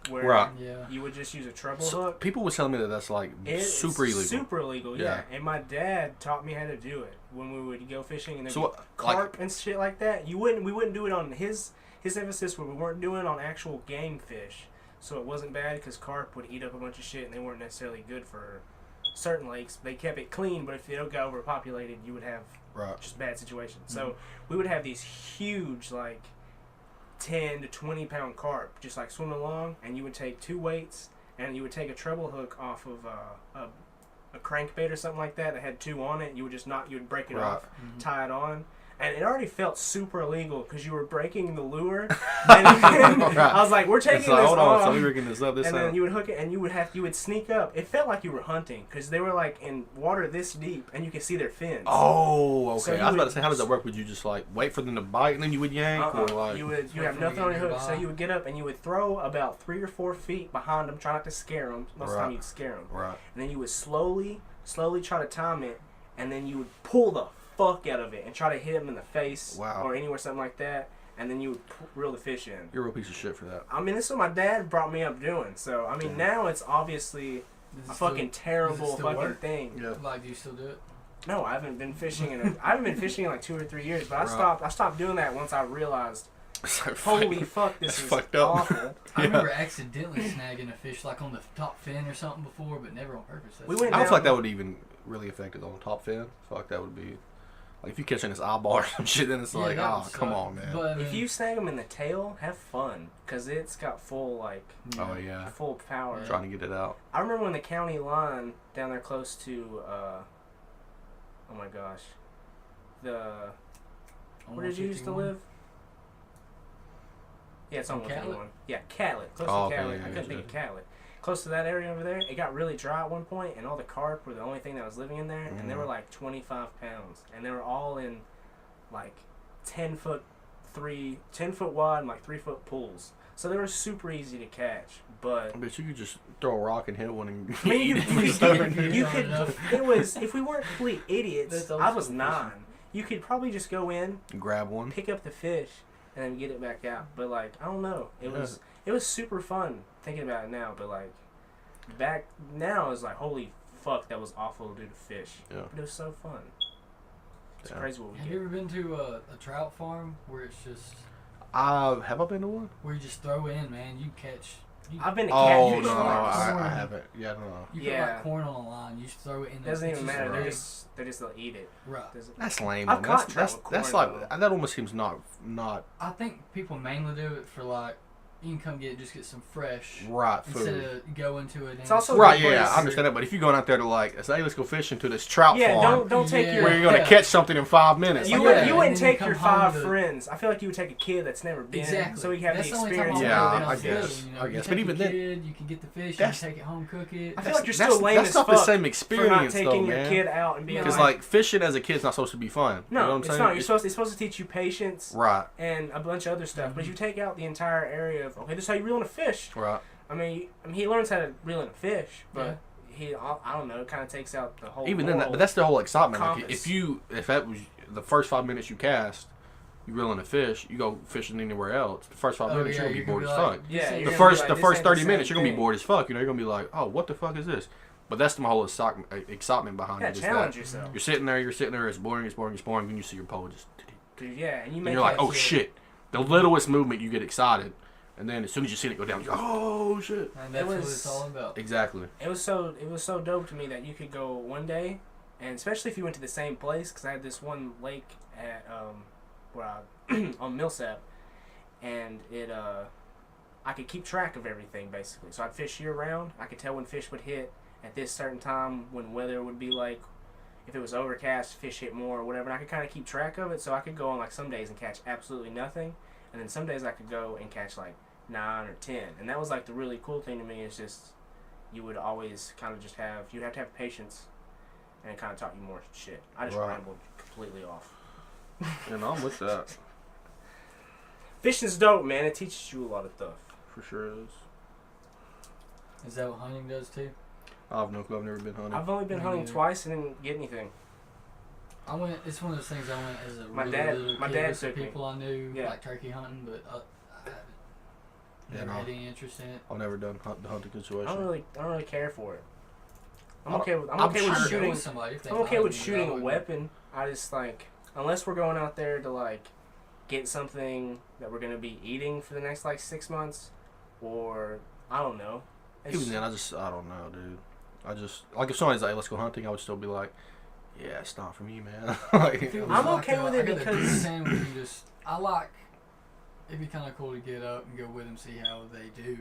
Where you would just use a treble hook. People were telling me that that's like super illegal. Super illegal, yeah. And my dad taught me how to do it when we would go fishing and then carp and shit like that. We wouldn't do it on his emphasis where we weren't doing it on actual game fish, so it wasn't bad because carp would eat up a bunch of shit and they weren't necessarily good for certain lakes. They kept it clean, but if they got overpopulated, you would have just bad situations. Mm-hmm. So we would have these huge 10 to 20 pound carp just like swimming along, and you would take 2 weights and you would take a treble hook off of a crankbait or something like that had 2 on it. You would just you would break it off, tie it on, And it already felt super illegal because you were breaking the lure. And I was like, we're taking this hold on, off. so we're rigging this up. And then you would hook it, and you would sneak up. It felt like you were hunting because they were like in water this deep, and you could see their fins. Oh, okay. So I was about to say, how does that work? Would you just like wait for them to bite and then you would yank, or like you have nothing on your hook, so you would get up and you would throw about 3 or 4 feet behind them, try not to scare them. Most of the time you'd scare them. Right. And then you would slowly try to time it, and then you would pull the fuck out of it and try to hit them in the face or anywhere, something like that, and then you would reel the fish in. You're a real piece of shit for that. I mean, this is what my dad brought me up doing. So I mean, now it's obviously a fucking terrible fucking thing. Yeah. Like, do you still do it? No, I haven't been fishing in like 2 or 3 years, but I stopped doing that once I realized. Holy fuck, this is fucked up. awful. I remember accidentally snagging a fish like on the top fin or something before, but never on purpose. I don't feel like that would even really affect it on the top fin. I feel like that would be like if you catch in this eyeball or some shit, then it's like, oh, come on, man. But, if you snag them in the tail, have fun, cause it's got full full power. Trying to get it out. I remember when the county line down there close to, oh my gosh, where did you used to live? Yeah, it's on 151. Yeah, Catlett. Close to Catlett. I couldn't think of Catlett. Close to that area over there, it got really dry at one point, and all the carp were the only thing that was living in there, and they were like 25 pounds, and they were all in like 10 foot wide and like 3 foot pools. So they were super easy to catch, but. I bet you could just throw a rock and hit one and. I mean, you could. It was, if we weren't complete idiots. I was 9. You could probably just go in, grab one, pick up the fish, and then get it back out. But like, I don't know. It was super fun thinking about it now. But like, back now it's like, holy fuck, that was awful to do to fish. Yeah. But it was so fun. It's crazy what we Have get. you ever been to a trout farm where it's just? Have I been to one? Where you just throw in, man. You catch. I've been to catfish. catfish farms. I haven't. Yeah, I don't know. You put like corn on the line. You just throw it in. Doesn't even matter. They just they'll eat it. Right. That's lame. I've caught trout with corn, that's like that almost seems not. I think people mainly do it for like. You can come just get some fresh food instead of going to it. It's also right, yeah, I understand that. But if you're going out there to like, say, let's go fishing to this trout farm. don't take your. Where you're gonna catch something in 5 minutes. You wouldn't take your 5 friends. I feel like you would take a kid that's never been, so he have the experience. Yeah, I guess. But even then, you can get the fish, you can take it home, cook it. I feel like you're still lame as fuck. That's not the same experience, for not taking your kid out and being because like fishing as a kid's not supposed to be fun. No, you know what I'm saying? It's not. It's supposed to teach you patience, right, and a bunch of other stuff. But you take out the entire area of this is how you reel in a fish. Right. I mean, he learns how to reel in a fish, but I don't know. It kind of takes out the whole. Even then, but that's the whole excitement. Like if that was the first 5 minutes you cast, you reel in a fish, you go fishing anywhere else. The first 5 minutes you're gonna be bored as fuck. Yeah. The first 30 minutes you're gonna be bored as fuck. You know, you're gonna be like, oh, what the fuck is this? But that's my whole excitement behind it. Challenge yourself. You're sitting there. It's boring. Then you see your pole just. Yeah, and you're like, oh shit. The littlest movement, you get excited. And then as soon as you see it go down, you go, oh shit. And that's what it's all about. Exactly. It was so dope to me that you could go one day, and especially if you went to the same place, because I had this one lake at on Millsap, and I could keep track of everything basically. So I'd fish year round. I could tell when fish would hit at this certain time, when weather would be like, if it was overcast, fish hit more or whatever. And I could kind of keep track of it. So I could go on like some days and catch absolutely nothing, and then some days I could go and catch like 9 or 10. And that was like the really cool thing to me, is just you would always kind of you have to have patience, and it kind of taught you more shit. I just rambled completely off. And I'm with that. Fishing's dope, man. It teaches you a lot of stuff. For sure it is. Is that what hunting does too? I have no clue. I've never been hunting. I've only been hunting twice and didn't get anything. It's one of those things I went as a my dad took people I knew, like turkey hunting, but I haven't. Never had any interest in it. I've never done the hunting situation. I don't really care for it. I'm okay with shooting. I'm okay with shooting a weapon. I just like, unless we're going out there to like get something that we're gonna be eating for the next like 6 months, or I don't know. Even then, I don't know, dude. Like if somebody's like, let's go hunting, I would still be like, yeah, it's not for me, man. Like, I'm okay with it because it'd be kind of cool to get up and go with them, see how they do.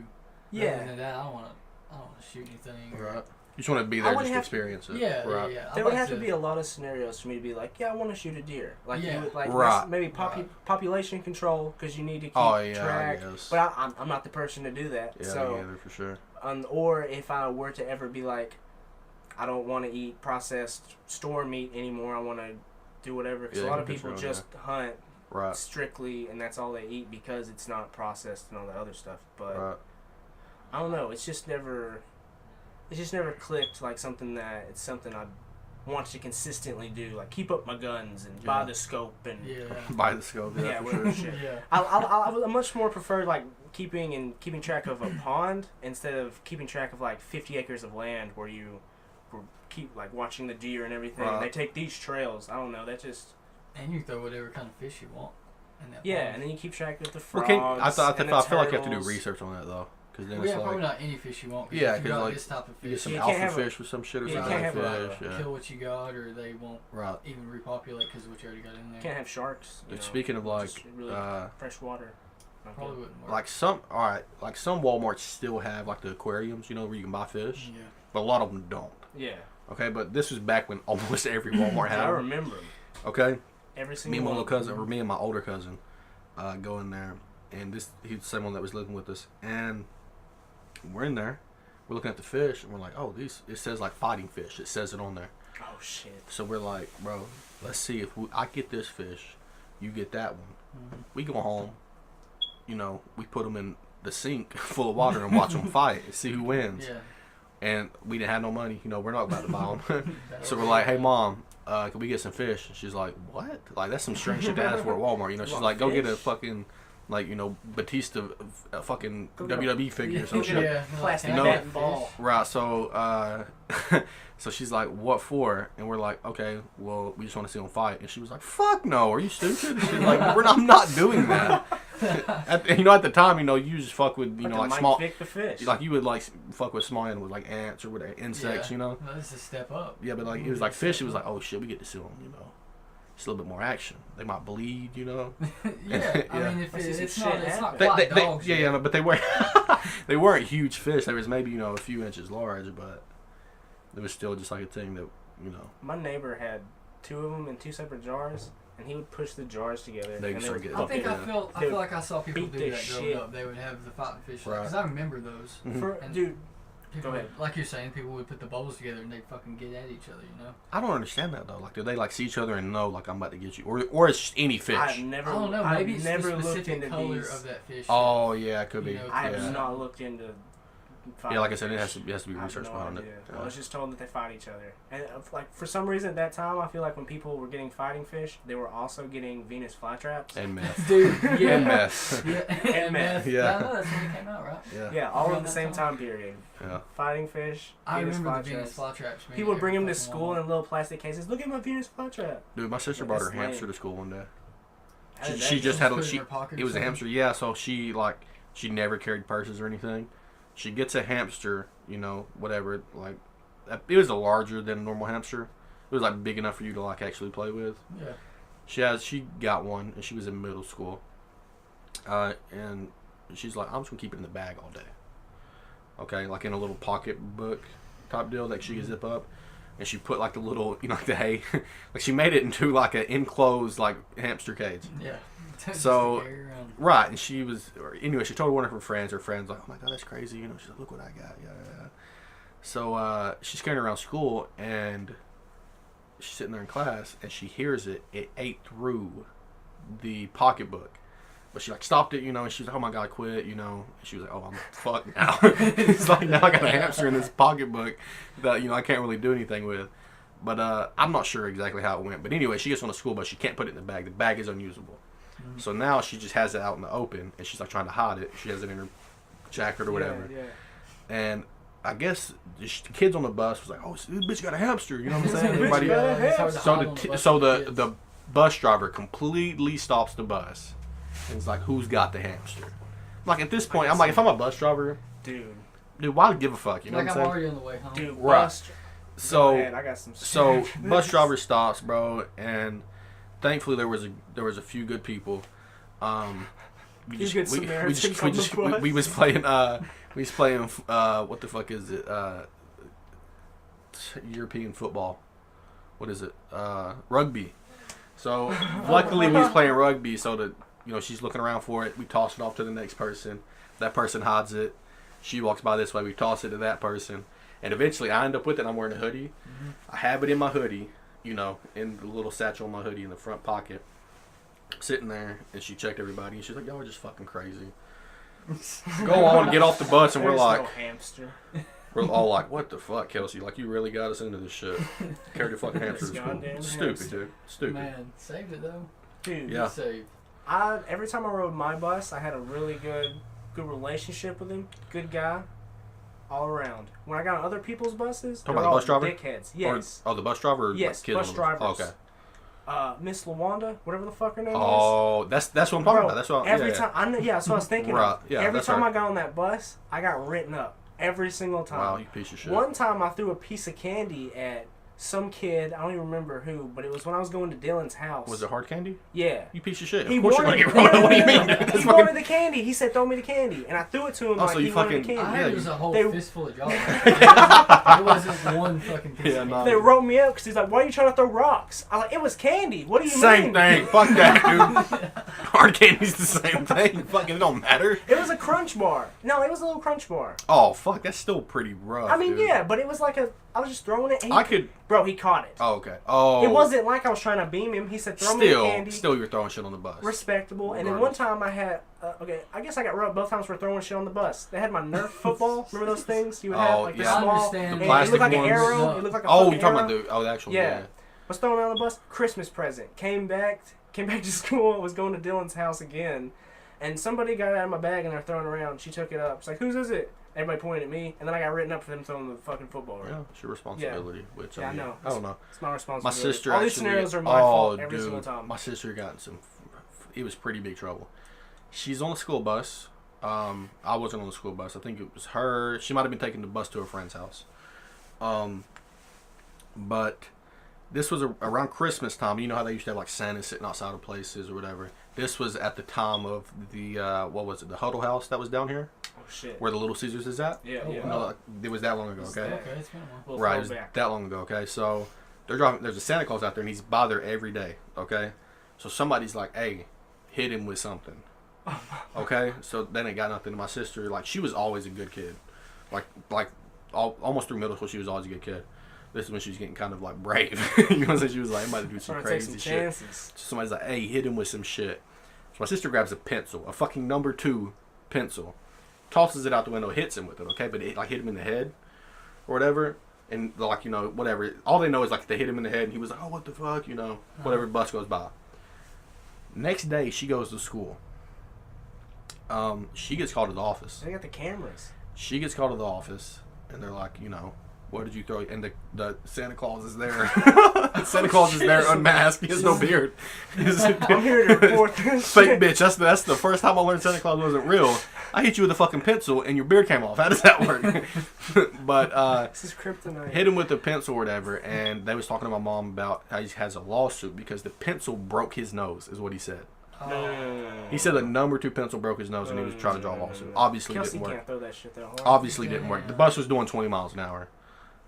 Yeah. Other than that, I don't want to shoot anything. Right. just want to be there just to experience it. Yeah, right. yeah. There would have to be a lot of scenarios for me to be like, yeah, I want to shoot a deer. Like, Yeah. you would, like Right. maybe population control because you need to keep track. Yes. But I'm not the person to do that. Yeah, so, either, for sure. Or if I were to ever be like, I don't want to eat processed store meat anymore. I want to do whatever. Because a lot of people just hunt strictly, and that's all they eat because it's not processed and all that other stuff. But I don't know. It's just never clicked like something that it's something I want to consistently do. Like keep up my guns and buy the scope and buy the scope. Yeah, for sure. Shit. Yeah. I much more prefer like keeping track of a pond instead of keeping track of like 50 acres of land where you keep like watching the deer and everything. They take these trails. I don't know. That just and you throw whatever kind of fish you want in that pond. and then you keep track of the frogs. I feel like you have to do research on that though. Cause then it's probably not any fish you want. Yeah, because like this type of you fish. get some alpha fish with some shit or you something. Can't have kill what you got, or they won't even repopulate because of what you already got in there. Can't have sharks. Speaking of like really fresh water, probably wouldn't work. Like some Walmarts still have like the aquariums, you know, where you can buy fish. Yeah. But a lot of them don't. Yeah. Okay, but this was back when almost every Walmart had. I remember. Okay. Every single. Me and my little cousin, or me and my older cousin, go in there, and he's the same one that was living with us, and we're in there, we're looking at the fish, and we're like, oh, it says like fighting fish. It says it on there. Oh shit. So we're like, bro, let's see if I get this fish, you get that one. Mm-hmm. We go home, you know, we put them in the sink full of water and watch them fight and see who wins. Yeah. And we didn't have no money, you know, we're not about to buy them. So we're like, hey mom, can we get some fish? And she's like, what? Like that's some strange shit to ask for at Walmart. You know, she's like, go get a fucking, like, you know, Batista fucking WWE figure or some shit. Yeah, plastic bat and ball. Right, so so she's like, what for? And we're like, okay, well, we just want to see them fight. And she was like, fuck no, are you stupid? She's like, I'm not doing that. At the time, you know, you just fuck with, you know, like small, the fish. like you would like fuck with small animals like ants or with insects, you know. No, this is a step up. Yeah, but like it was like fish. It was like, oh shit, we get to see them, you know. It's a little bit more action. They might bleed, you know. Yeah, I mean, if it's not quite dogs. Yeah, but they weren't they weren't huge fish. There was maybe, you know, a few inches large, but it was still just like a thing that, you know. My neighbor had 2 of them in 2 separate jars, and he would push the jars together. I feel like I saw people do that growing up. They would have the fighting fish because I remember those. Dude, go ahead. Like you're saying, people would put the bowls together and they'd fucking get at each other, you know? I don't understand that though. Like, do they like see each other and know like I'm about to get you, or it's just any fish? I don't know. Maybe it's the specific color of that fish. Oh yeah, it could be. I have not looked into. Yeah, like I said, it has to be research behind it. I was just told that they fight each other, and like for some reason at that time, I feel like when people were getting fighting fish, they were also getting Venus flytraps and meth. Dude, yeah, and meth. Yeah, and meth. Yeah, I know that's when it came out, right? Yeah, all in the same time period. Yeah, fighting fish. I remember the Venus flytraps. People would bring them to school in little plastic cases. Look at my Venus flytrap. Dude, my sister brought her hamster to school one day. She just had it was a hamster. Yeah, so she never carried purses or anything. She gets a hamster, you know, whatever, like, it was a larger than a normal hamster. It was, like, big enough for you to, like, actually play with. Yeah. She got one, and she was in middle school. And she's like, I'm just going to keep it in the bag all day. Okay, like in a little pocketbook type deal that she could zip up. And she put, like, the little, you know, like the hay. Like, she made it into, like, an enclosed, like, hamster cage. Yeah. So, right, and she told one of her friends. Her friend's like, oh my god, that's crazy, you know. She's like, look what I got, yeah. So she's carrying around school, and she's sitting there in class, and she hears it ate through the pocketbook, but she like stopped it, you know, and she was like, oh my god, quit, you know. And she was like, oh, I'm fucked now. It's like, now I got a hamster in this pocketbook that, you know, I can't really do anything with. But I'm not sure exactly how it went, but anyway, she gets on the school bus. She can't put it in the bag. The bag is unusable. So now she just has it out in the open, and she's like trying to hide it. She has it in her jacket or whatever. Yeah. And I guess the kids on the bus was like, "Oh, this bitch got a hamster." You know what I'm saying? Everybody. So the bus driver completely stops the bus, and it's like, "Who's got the hamster?" Like at this point, I'm like, if I'm a bus driver, dude, why give a fuck? You know like what I'm saying? Already on the way home. Dude, right. So I got some bus driver stops, bro, and thankfully there was a few good people. We was playing what the fuck is it? European football. What is it? Rugby. So luckily we was playing rugby, so that she's looking around for it. We toss it off to the next person. That person hides it. She walks by this way. We toss it to that person, and eventually I end up with it. I'm wearing a hoodie. Mm-hmm. I have it in my hoodie, in the little satchel in my hoodie in the front pocket, sitting there. And she checked everybody, and she's like, "Y'all are just fucking crazy." Go on, get off the bus, and we're like, no hamster. We're all like, "What the fuck, Kelsey? Like, you really got us into this shit." Carried a fucking hamster to school. Stupid, dude. Stupid. Man, saved it though. Dude, yeah. Saved. Every time I rode my bus, I had a really good relationship with him. Good guy, all around. When I got on other people's buses, talking about the bus driver? Dickheads. Yes. The bus driver. Or yes, kids bus drivers. Oh, okay. Miss Lawanda, whatever the fuck her name is. Oh, that's what I'm talking about. That's what. Every time, that's what I was thinking. Right. Of. Yeah, every time I got on that bus, I got written up. Every single time. Wow, you piece of shit. One time I threw a piece of candy at some kid. I don't even remember who, but it was when I was going to Dylan's house. Was it hard candy? Yeah. You piece of shit. He of course wanted, you're gonna get What do you mean? He wanted the candy. He said, "Throw me the candy," and I threw it to him. So you wanted the fucking. candy. I had it was a whole fistful of jolly. It wasn't one fucking piece. Yeah, no. They wrote me up because he's like, "Why are you trying to throw rocks?" I was like, "It was candy. What do you mean?" Same thing. Fuck that, dude. Hard candy's the same thing. Fucking, it don't matter. It was a crunch bar. No, it was a little crunch bar. Oh fuck, that's still pretty rough. I mean, dude. yeah, but it was like I was just throwing it. Bro, he caught it. Oh, okay. Oh. It wasn't like I was trying to beam him. He said, "Throw me the candy." Still, you're throwing shit on the bus. Respectable. And then one time I had, I guess I got rubbed both times for throwing shit on the bus. They had my Nerf football. Remember those things you would have, like the small, the plastic it looked like ones. an arrow. It looked like a you're talking arrow. about the actual. Yeah. Was throwing it on the bus. Christmas present. Came back to school. Was going to Dylan's house again, and somebody got it out of my bag and they're throwing it around. She took it up. She's like, "Whose is it?" Everybody pointed at me, and then I got written up for them throwing the fucking football around. Yeah, it's your responsibility. Yeah. Which I know. I don't know. It's my responsibility. My sister All these scenarios are my fault every single time. My sister got in some. It was pretty big trouble. She's on the school bus. I wasn't on the school bus. I think it was her. She might have been taking the bus to a friend's house. But this was around Christmas time. You know how they used to have like Santa sitting outside of places or whatever. This was at the time of the what was it? The Huddle House that was down here. Oh shit! Where the Little Caesars is at. Yeah. Oh, Yeah. wow. No, it was that long ago. Okay. Okay, it's been a while. Right, it was that long ago. Okay, so they're driving. There's a Santa Claus out there, and he's by there every day. Okay, so somebody's like, "Hey, hit him with something." Okay, so then it got nothing to my sister. Like, she was always a good kid. Almost through middle school, she was always a good kid. This is when she was getting kind of like brave. You know what I'm saying? She was like, I'm about to do some crazy shit. So somebody's like, "Hey, hit him with some shit." So my sister grabs a pencil, a fucking number 2 pencil, tosses it out the window, hits him with it. Okay, but it like hit him in the head or whatever. And like, whatever. All they know is like they hit him in the head, and he was like, "Oh, what the fuck?" Whatever. Bus goes by. Next day, she goes to school. She gets called to the office. They got the cameras. She gets called to the office, and they're like, "What did you throw?" And the Santa Claus is there. Santa Claus is there, unmasked. He has no beard. I'm here to report this. Fake bitch. That's the first time I learned Santa Claus wasn't real. I hit you with a fucking pencil, and your beard came off. How does that work? But this is kryptonite. Hit him with a pencil or whatever, and they was talking to my mom about how he has a lawsuit because the pencil broke his nose, is what he said. No. He said the number 2 pencil broke his nose, and he was trying to draw a lawsuit. Obviously Kelsey didn't work. Can't throw that shit that hard. Obviously didn't work. The bus was doing 20 miles an hour,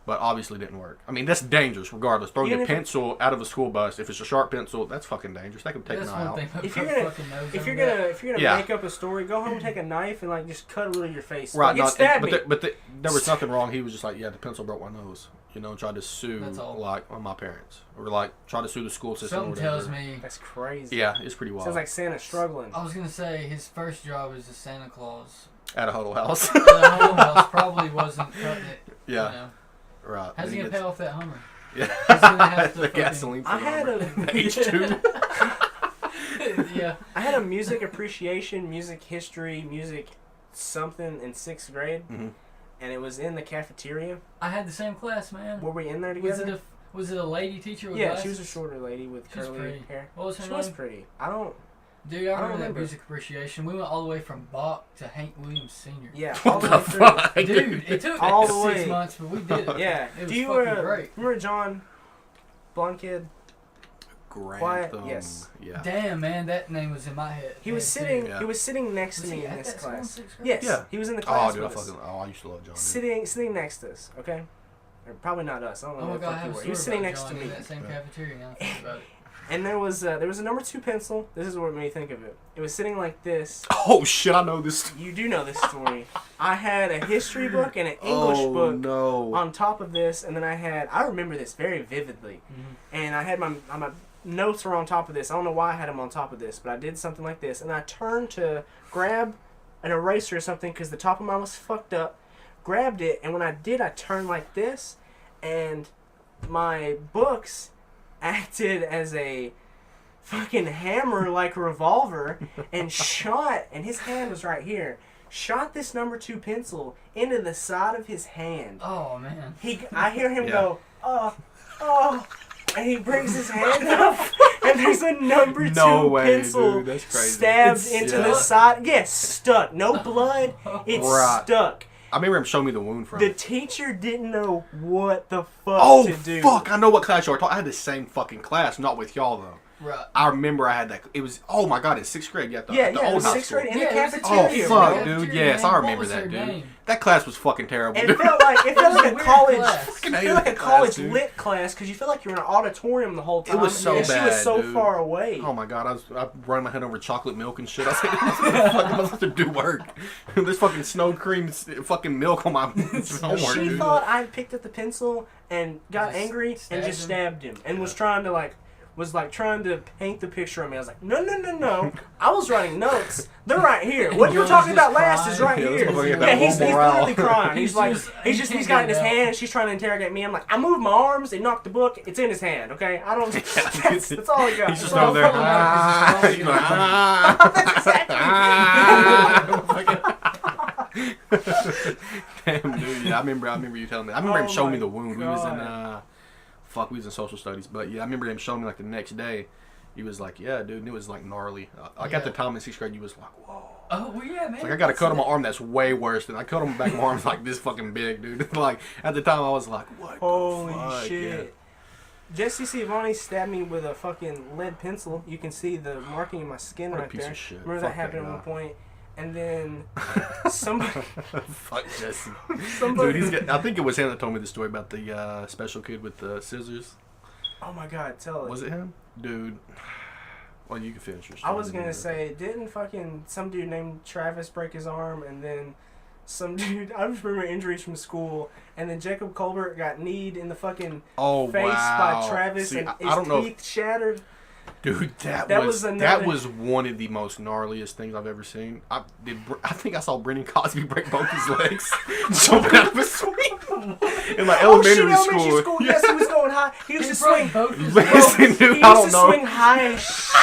but obviously didn't work. I mean, that's dangerous regardless. Throwing a pencil out of a school bus, if it's a sharp pencil, that's fucking dangerous. That could take an eye out. If you're gonna make up a story, go home, take a knife, and like just cut a little of your face. Right, like, stab me. But there was nothing wrong. He was just like, "Yeah, the pencil broke my nose." Tried to sue like on my parents, or like try to sue the school system. Something tells me that's crazy. Yeah, it's pretty wild. Sounds like Santa struggling. I was gonna say his first job as a Santa Claus at a Huddle House. At a Huddle House probably wasn't cutting it. Yeah, right. How's he gonna pay off that Hummer? Yeah, he's gonna have to the gasoline. I had a H2. Yeah, I had a music appreciation, music history, music something in 6th grade. Mm-hmm. And it was in the cafeteria. I had the same class, man. Were we in there together? Was it a lady teacher with glasses? Yeah, she was a shorter lady with curly hair. What was her name? She was pretty. Dude, I remember that music appreciation. We went all the way from Bach to Hank Williams Sr. Yeah, all the way through. Dude, it took all the 6 months, but we did it. Yeah. It was fucking great. Remember John, blonde kid? Grantham. Yes. Yeah. Damn, man, that name was in my head. He was sitting. He was sitting next to me in this class. Yes. Yeah. He was in the class. Oh, dude, I used to love John. Sitting next to us. Okay. Or probably not us. I don't know Oh my where the God, fuck I you have a were. He was story sitting about next to John me. in that same cafeteria. Now I think about it. And there was a number 2 pencil. This is what made me think of it. It was sitting like this. Oh shit! I know this. You do know this story. I had a history book and an English book no. on top of this, and then I remember this very vividly. And I had my notes were on top of this. I don't know why I had them on top of this, but I did something like this, and I turned to grab an eraser or something because the top of mine was fucked up. Grabbed it, and when I did, I turned like this, and my books acted as a fucking hammer like a revolver and shot, and his hand was right here, shot this number 2 pencil into the side of his hand. Oh man. I hear him go, oh, and he brings his hand up, and there's a number 2 pencil dude, that's crazy. stabbed into the side. Yes, stuck. No blood. It's stuck. I remember him showing me the wound from The it. teacher didn't know what the fuck to do. Oh, fuck. I know what class you are talking. I had the same fucking class, not with y'all, though. Right. I remember I had that. It was, oh my God, in 6th grade. It old was high 6th grade in the Yeah, it was cafeteria. Oh, fuck, bro. dude. Yes, I remember What was that, her dude. name? That class was fucking terrible, It dude. felt like was a a weird college. class. It felt like a college lit class because you feel like you're in an auditorium the whole time. It was so and bad, she was so dude. far away. Oh my God, I running my head over chocolate milk and shit. I was like, I'm supposed to do work. There's fucking snow cream, fucking milk on my homework, She dude. thought I picked up the pencil and got Just angry and just him? stabbed him and was trying to paint the picture of me. I was like, no. I was writing notes. They're right here. What you were Yours talking just about last is right crying? Yeah, here. this motherfucker got Yeah, that he's low morale. literally crying. He's like, He's he's got it in his can't get it hand. And she's trying to interrogate me. I'm like, I moved my arms. It knocked the book. It's in his hand. Okay, I don't. That's all I got. He's just That's all over there. I got. He's like, Damn, dude. Yeah, I remember you telling me. I remember him showing me the wound. We was in social studies, but yeah, I remember him showing me like the next day. He was like, yeah, dude, and it was like gnarly. Like at the time in 6th grade, you was like, whoa. Oh well, yeah, man. It's like I got a cut on my arm that's way worse than I cut on my back. My arm's like this fucking big, dude. Like at the time, I was like, what? Holy the fuck? shit. Yeah. Jesse Civani stabbed me with a fucking lead pencil. You can see the marking in my skin What a right piece there. of shit. Remember Fuck that happened that at one guy. point. And then somebody, Fuck Jesse. somebody. Dude, I think it was him that told me the story about the special kid with the scissors. Oh my God, tell it. Was it him? Dude. Well, you can finish your I story. was gonna say, didn't fucking some dude named Travis break his arm, and then some dude, I just remember injuries from school, and then Jacob Colbert got kneed in the fucking face by Travis, See, and I his don't know. teeth shattered. Dude, that was that was one of the most gnarliest things I've ever seen. I think I saw Brendan Cosby break both his legs jumping out of a swing in like elementary school. Yes, he was going high. He used to swing. Listen, dude, He I used don't to know. swing high as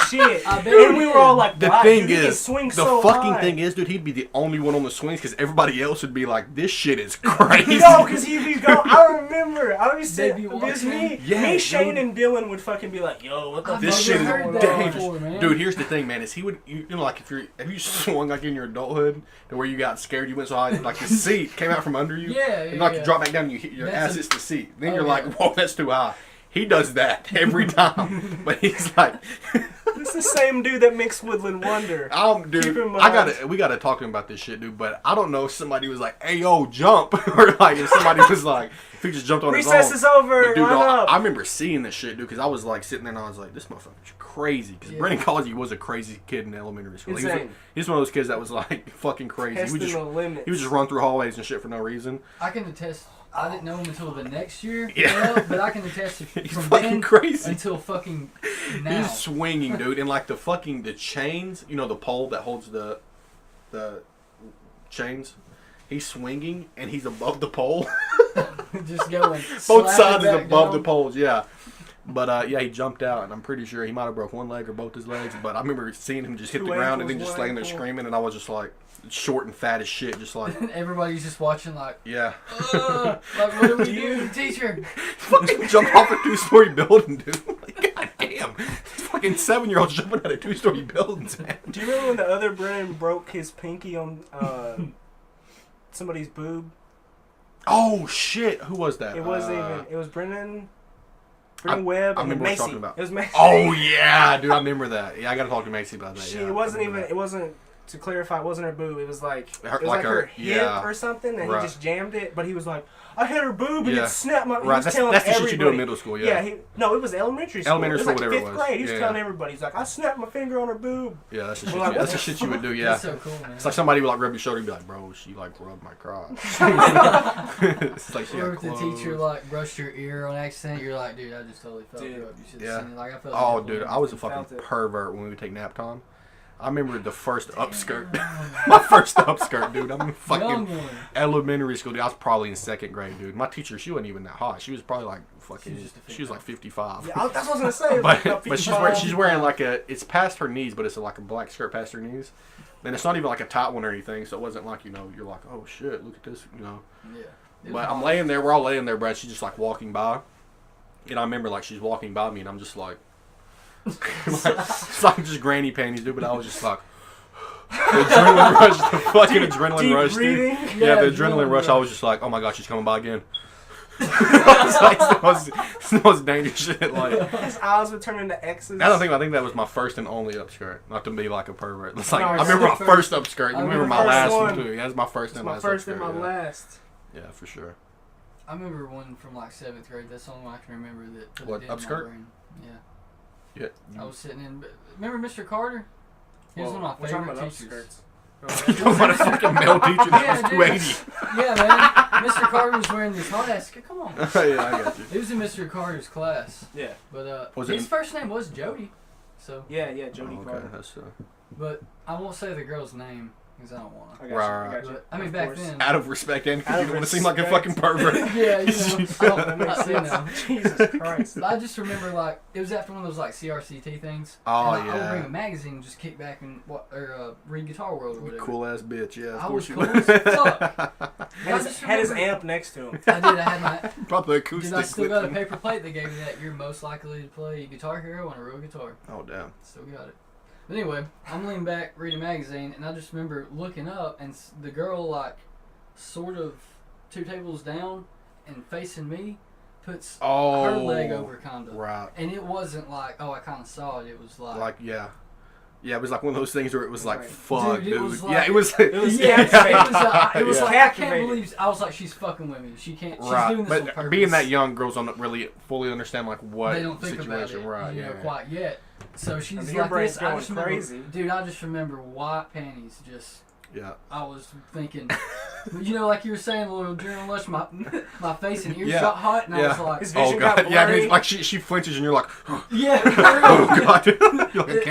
shit. I bet And he we did. were all like, The wow, thing dude, he can is, swing the so fucking high. thing is, dude, he'd be the only one on the swings because everybody else would be like, this shit is crazy. No, because he'd be going. I remember. I used to. They'd be It was me. watching. Yeah, me, Shane, dude. and Dylan would fucking be like, yo, what the I've This fuck shit is is heard going that on? dangerous. before, man. Dude, here's the thing, man, is he would, you know, like have you swung like in your adulthood to where you got scared, you went so high, like the seat came out from under you, Yeah, and like yeah. you drop back down, and you hit your That's ass hits the seat. Then Oh, you're yeah. like, whoa, that's too high. He does that every time, but he's like, It's the same dude that mixed Woodland Wonder. dude, Keep in we gotta talk to him about this shit, dude. But I don't know if somebody was like, hey, yo, jump, or like if somebody was like, if he just jumped on Recess his is own. over. But dude, Line up. I remember seeing this shit, dude, because I was like sitting there and I was like, this motherfucker's crazy. Because Yeah. Brendan Cosby was a crazy kid in elementary school. Insane. He's one of those kids that was like fucking crazy. Testing the limits. He would just run through hallways and shit for no reason. I can attest. I didn't know him until the next year. Yeah. Well, but I can attest He's from fucking then crazy. until fucking now. He's swinging, dude, and like the chains, you know, the pole that holds the chains. He's swinging and he's above the pole. Just going. Both sides slapping is back above the down. poles, yeah. But yeah, he jumped out, and I'm pretty sure he might have broke one leg or both his legs. But I remember seeing him just hit Two the ground and then ankles, just one laying there ankle. screaming, and I was just like, short and fat as shit, just like, Everybody's just watching like, yeah. like what do we do, teacher? Fucking jump off a 2-story building, dude. Like, god damn. Fucking 7-year-olds jumping out of 2-story buildings, man. Do you remember when the other Brennan broke his pinky on somebody's boob? Oh shit, who was that? It wasn't even. It was Brennan Webb I and remember what you're Macy. talking about. It was Macy. Oh yeah, dude, I remember that. Yeah, I gotta talk to Macy about that. Yeah, It wasn't even. It wasn't to clarify, it wasn't her boob. It was like her hip or something, and he just jammed it. But he was like, I hit her boob and it snapped my. Right, that's the shit you do in middle school. Yeah. It was elementary school. Elementary school, whatever it was. 5th grade. He was telling everybody. He's like, I snapped my finger on her boob. Yeah, that's the shit. That's the shit you would do. Yeah. That's so cool, man. It's like somebody would like rub your shoulder and be like, bro, she like rubbed my crotch. It's like she or got if the teacher like brushed your ear on accident, you're like, dude, I just totally felt you up. You should have seen it. Like I felt. Oh, dude, I was a fucking pervert when we would take nap time. I remember the first upskirt. My first upskirt, dude. I'm in fucking elementary school, dude. I was probably in 2nd grade, dude. My teacher, she wasn't even that hot. She was probably like fucking. She was like 55. Yeah, that's what I was gonna say. But she's wearing like it's past her knees, but it's like a black skirt past her knees. And it's not even like a tight one or anything, so it wasn't like, you're like, oh shit, look at this, Yeah. But I'm laying there, we're all laying there, Brad. She's just like walking by, and I remember like she's walking by me, and I'm just like. It's like just granny panties, dude. But I was just like, the adrenaline rush, the fucking adrenaline rush, dude. Yeah, the adrenaline rush. I was just like, oh my gosh, she's coming by again. I was like, it's the most dangerous shit. Like his eyes would turn into X's. I think that was my first and only upskirt. Not to be like a pervert. It's like I remember my first upskirt. I remember my last one too. Yeah, that's my first and last. My first and my last. Yeah, for sure. I remember one from like 7th grade. That's the only one I can remember that. What, upskirt? Yeah. Yeah. I was sitting in. Remember Mr. Carter? He was one of my favorite teachers. You don't want a fucking male teacher that was 280. Yeah, man. Mr. Carter was wearing this hot ass. Come on. Yeah, I got you. It was in Mr. Carter's class. Yeah. But his first name was Jody. So. Yeah, Jody Carter. That's, But I won't say the girl's name. Because I don't want to. I got you. I mean, back then. Out of respect, and because you don't want to seem like a fucking pervert. Yeah, that makes sense. Jesus Christ. But I just remember, like, it was after one of those, like, CRCT things. Oh, and I would bring a magazine and just kick back and read Guitar World or whatever. Cool ass bitch, yeah. I was cool as fuck. Had his amp next to him. I did. I had my. Probably acoustic. Dude, I still got a paper plate that gave me that. You're most likely to play Guitar Hero on a real guitar. Oh, damn. Still got it. But anyway, I'm leaning back, reading a magazine, and I just remember looking up, and the girl, like, sort of 2 tables down and facing me, puts her leg over, kind of. Right. And it wasn't like, oh, I kind of saw it. It was like... Like, yeah. Yeah, it was like one of those things where it was like, fuck, dude. It was like, yeah, it was... It was like, I can't believe... I was like, she's fucking with me. She can't... She's doing this on purpose. Being that young, girls don't really fully understand, like, what they don't think situation. About it, right, quite yet. So she's your like brain's this. going crazy. Dude, I just remember white panties. Just yeah. I was thinking, like you were saying, a little adrenaline rush. My face and ears got hot, and I was like, his vision got blurry. Yeah, I mean, like she flinches, and you're like, yeah, oh god, you're like,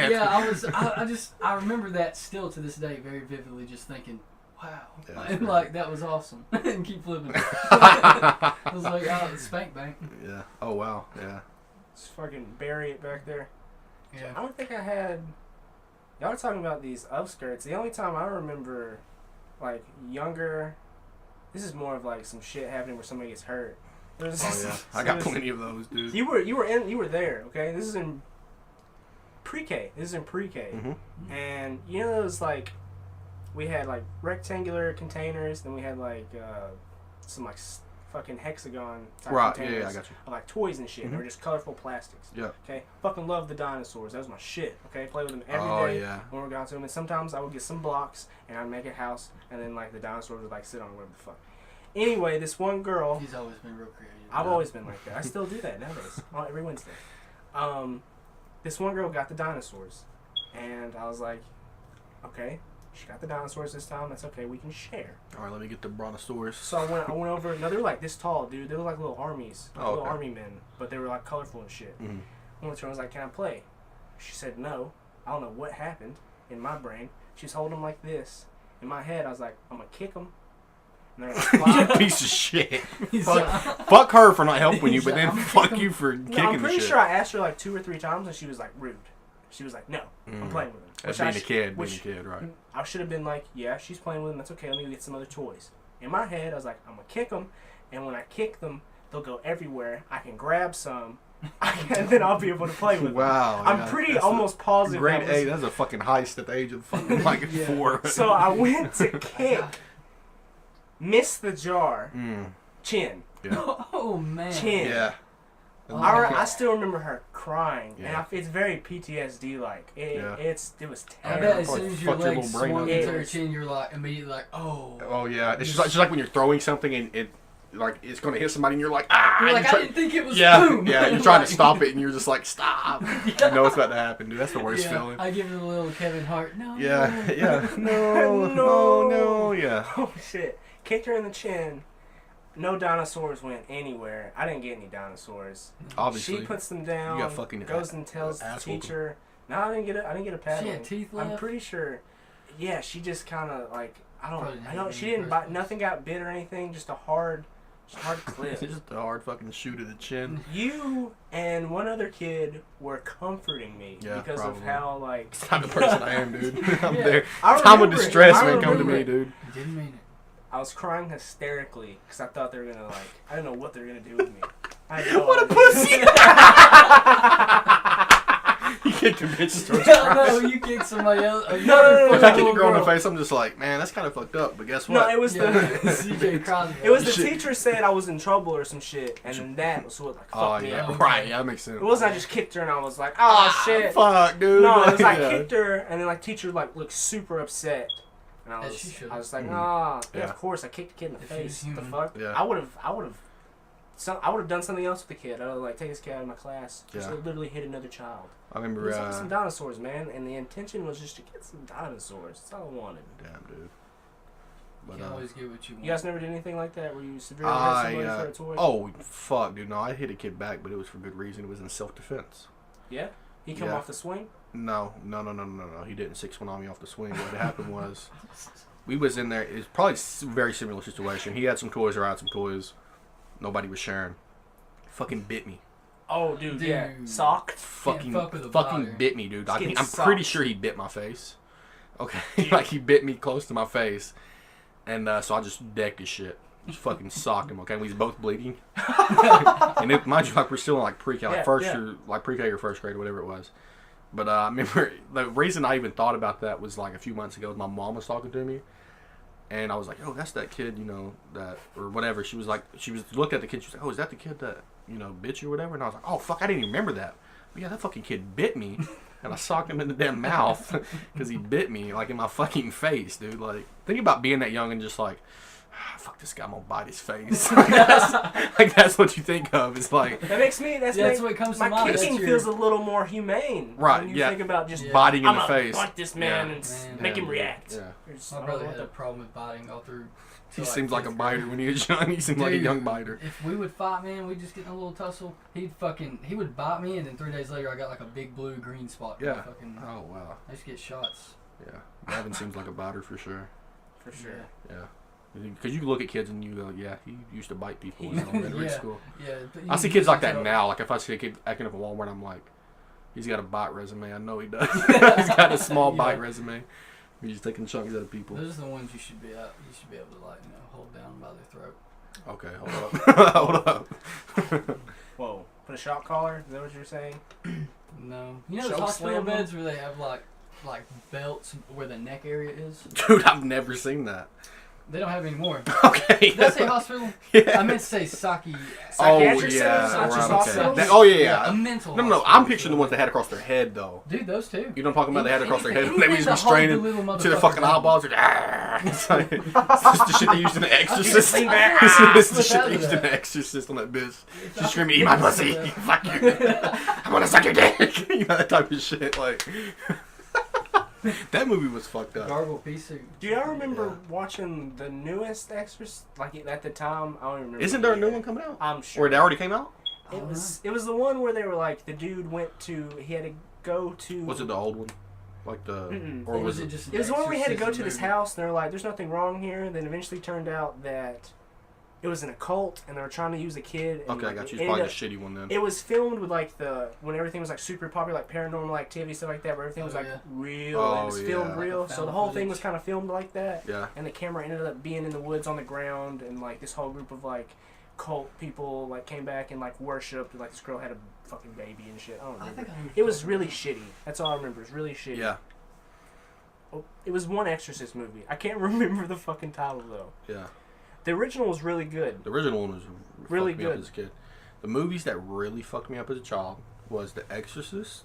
I remember that still to this day very vividly, just thinking, wow, yeah, and like that was awesome, and keep flipping. I was like, oh, it's spank bank. Yeah. Oh wow. Yeah. Just fucking bury it back there. Yeah. I don't think I had. Y'all are talking about these upskirts. The only time I remember, like, younger. This is more of like some shit happening where somebody gets hurt. I got plenty of those, dude. You were there. Okay, this is in pre-K. Mm-hmm. And you know those, like, we had like rectangular containers, then we had like some like fucking hexagon type containers. I got you. Of like toys and shit. Mm-hmm. They were just colorful plastics. Yeah. Okay. Fucking love the dinosaurs. That was my shit. Okay. Play with them every day when we got to them. And sometimes I would get some blocks and I'd make a house, and then like the dinosaurs would like sit on whatever the fuck. Anyway, this one girl. He's always been real creative. I've always been like that. I still do that nowadays. Every Wednesday. This one girl got the dinosaurs, and I was like, okay. She got the dinosaurs this time. That's okay. We can share. All right, let me get the brontosaurus. So I went over. No, they were like this tall, dude. They were like little armies, little okay. army men, but they were like colorful and shit. Mm-hmm. I went to her. I was like, "Can I play?" She said no. I don't know what happened in my brain. She's holding them like this. In my head, I was like, "I'm gonna kick them." And they're like, you piece of shit. Fuck her for not helping you, but then fuck you for kicking the shit. I'm pretty sure I asked her like 2 or 3 times, and she was like rude. She was like, "No, I'm playing with him." That's being a kid, right? I should have been like, "Yeah, she's playing with him. That's okay. Let me go get some other toys." In my head, I was like, "I'm gonna kick them, and when I kick them, they'll go everywhere. I can grab some, and then I'll be able to play with them." Wow! I'm pretty almost positive. Grade A. That's a fucking heist at the age of fucking like 4. So I went to kick, missed the jar, chin. Yeah. Oh man. Chin. Yeah. I still remember her crying, Yeah. and it's very PTSD like. It was terrible. I bet as soon as your Fuck your legs little brain swung up. into her chin, you're like immediately like, oh. Oh yeah, it's just like when you're throwing something and it like it's gonna hit somebody and you're like, ah. You're like, I didn't think it was Yeah, boom. you're trying to stop it and you're just like, stop. You know it's about to happen, dude. That's the worst feeling. I give it a little Kevin Hart. No. Yeah. No. Yeah. Oh shit! Kicked her in the chin. No dinosaurs went anywhere. I didn't get any dinosaurs. Obviously. She puts them down. You got fucking goes and tells the teacher. No, I didn't get a paddling. She had teeth left? I'm pretty sure. Yeah, she just kind of like I Probably don't. She didn't bite. Nothing got bit or anything. Just a hard clip. Just a hard fucking shoe to the chin. You and one other kid were comforting me because of how like. It's not the person I am, dude. I'm Yeah. there. I Time of remember it. distress, I man, come to remember me, it. dude. You didn't mean it. I was crying hysterically because I thought they were gonna I didn't know what they were gonna do with me. I had no What a idea. pussy! You kicked your bitch starts No, crying. you kicked somebody else. No. If I kick a girl in the face, I'm just like, man, that's kind of fucked up. But guess what? No, it was CJ Crosby. It was the Shit. teacher said I was in trouble or some shit, and then that was what fucked me up. Right, yeah, that makes sense. It wasn't I just kicked her and I was like, oh shit. Fuck, dude. No, it was I Yeah. kicked her and then teacher looked super upset. And I As she should. was like, Mhm. yeah, Yeah. of course I kicked the kid in the If she was face. The human. fuck? Yeah. I would have done something else with the kid. I would take this kid out of my class. Just Yeah. literally hit another child. I It remember, was like some dinosaurs, man, and the intention was just to get some dinosaurs. That's all I wanted. damn, dude. You But, can always get what you want. You guys never did anything like that where you severely hurt somebody for a toy? oh, fuck, dude. No, I hit a kid back, but it was for good reason. It was in self-defense. Yeah? He come Yeah. off the swing? No. He didn't 6-1 on me off the swing. What had happened was, we was in there. It's probably a very similar situation. He had some toys, or I had some toys. Nobody was sharing. Fucking bit me. Oh, dude, yeah. Dude. Socked? Fucking fuck with a biter. bit me, dude. It's getting I'm pretty socked. sure he bit my face. Okay, like he bit me close to my face, and so I just decked his shit. Just fucking socked him. Okay, we was both bleeding. And it, mind you, like we're still in like pre-K, like pre-K or first grade or whatever it was. But I remember the reason I even thought about that was like a few months ago. My mom was talking to me, and I was like, "Oh, that's that kid, that or whatever." She was looked at the kid. She was like, "Oh, is that the kid that bit you or whatever?" And I was like, "Oh, fuck, I didn't even remember that." But yeah, that fucking kid bit me, and I socked him in the damn mouth because he bit me like in my fucking face, dude. Like, think about being that young and just like, fuck this guy, I'm gonna bite his face. That's what you think of. It's like That makes me. That's what comes to my mind. kicking That's feels a little more humane. Right, When you yeah. think about just biting in I'm the gonna face. bite this man Yeah. and make him Yeah. react. Yeah. There's- My I don't brother know had what a problem with biting all through. He till, seems like a 5th biter grade. when he was young. He seemed like a Dude, young biter. If we would fight, man, we'd just get in a little tussle. He would bite me, and then 3 days later, I got like a big green spot. Yeah. Fucking, Oh wow. I used to get shots. Yeah. Gavin seems like a biter for sure. For sure. Yeah. Because you look at kids and you go, yeah, he used to bite people in Yeah. elementary school. Yeah. But I see you kids like can that tell- now. Like if I see a kid acting up at Walmart, I'm like, he's got a bite resume. I know he does. He's got a small Yeah. bite resume. He's just taking chunks out of people. Those are the ones you should be able to hold down by their throat. Okay, hold up. Hold up. Whoa. Put a shock collar? Is that what you're saying? No. You know those Choke hospital slam them? beds where they have like belts where the neck area is? Dude, I've never seen that. They don't have any more. Okay. Did I say hospital? Yeah. I meant to say Saki. Psychiatric yeah. centers, not just right, hospitals? okay. Oh, yeah. A mental No, hospital. I'm picturing the ones they had across their head, though. Dude, those two. You know what I'm talking about? They had it across their head. Anything They was to hold the restraining little to their motherfucker fucking down. eyeballs. It's like, it's just the shit they used in The Exorcist. lean back. It's the Slip shit out they of used in that. The Exorcist on that bitch. She's screaming, "Eat my pussy! Fuck you! I'm gonna suck your dick!" You know, that type of shit. Like, that movie was fucked up. Gargle pea soup. Do y'all remember watching the newest Exorcist? Like at the time, I don't even remember. Isn't there a new one coming out? I'm sure. Or it already came out? It was the one where they were like the dude went to he had to go to. Was it the old one? Like the Mm-mm. or was it? just? It was the one where we had to go to exorcism this movie? house and they were like, "There's nothing wrong here." Then eventually turned out that it was an occult and they were trying to use a kid. And Okay, I like, got it you. It's ended probably up- the shitty one then. It was filmed with like when everything was like super popular, like Paranormal Activity stuff like that, where everything was like yeah. real. Oh, It was yeah. filmed Like real, a so found the whole thing footage. was kind of filmed like that. Yeah. And the camera ended up being in the woods on the ground, and like this whole group of like cult people like came back and like worshipped, and like this girl had a fucking baby and shit. I don't I remember. think I It was really shitty. That's all I remember. It was really shitty. Yeah. Oh, it was one Exorcist movie. I can't remember the fucking title though. Yeah. The original was really good. The original one was Really fucked me up good. as a kid. The movies that really fucked me up as a child was The Exorcist,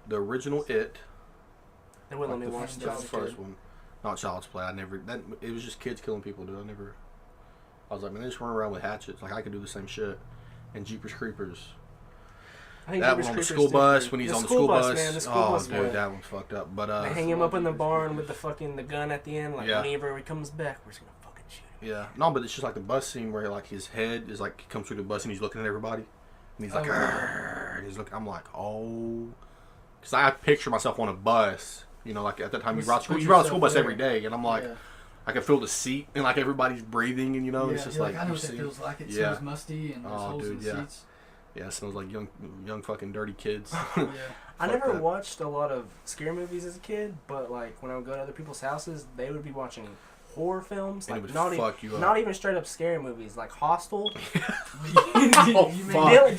the original It. They wouldn't let me watch the first one. Not Child's Play. It was just kids killing people, dude. I was like, man, they just run around with hatchets. Like, I could do the same shit. And Jeepers Creepers. That one on the school bus, when he's on the school bus. Man, the school bus, dude, that one's fucked up. But they hang him up in the barn with the gun at the end. Like, whenever he comes back, we're just gonna fucking shoot him. Yeah. No, but it's just like the bus scene where, like, his head is like, he comes through the bus and he's looking at everybody. And he's like, and he's looking. I'm like, oh. Because I picture myself on a bus. You know, like, at that time, you ride the school bus every day. And I'm like, I can feel the seat and, like, everybody's breathing. And, you know, it's just like, I know what that feels like. It smells musty and there's holes in the seats. Yeah, it smells like young fucking dirty kids. I never watched a lot of scary movies as a kid, but like when I would go to other people's houses, they would be watching horror films, like not even straight up scary movies, like Hostel.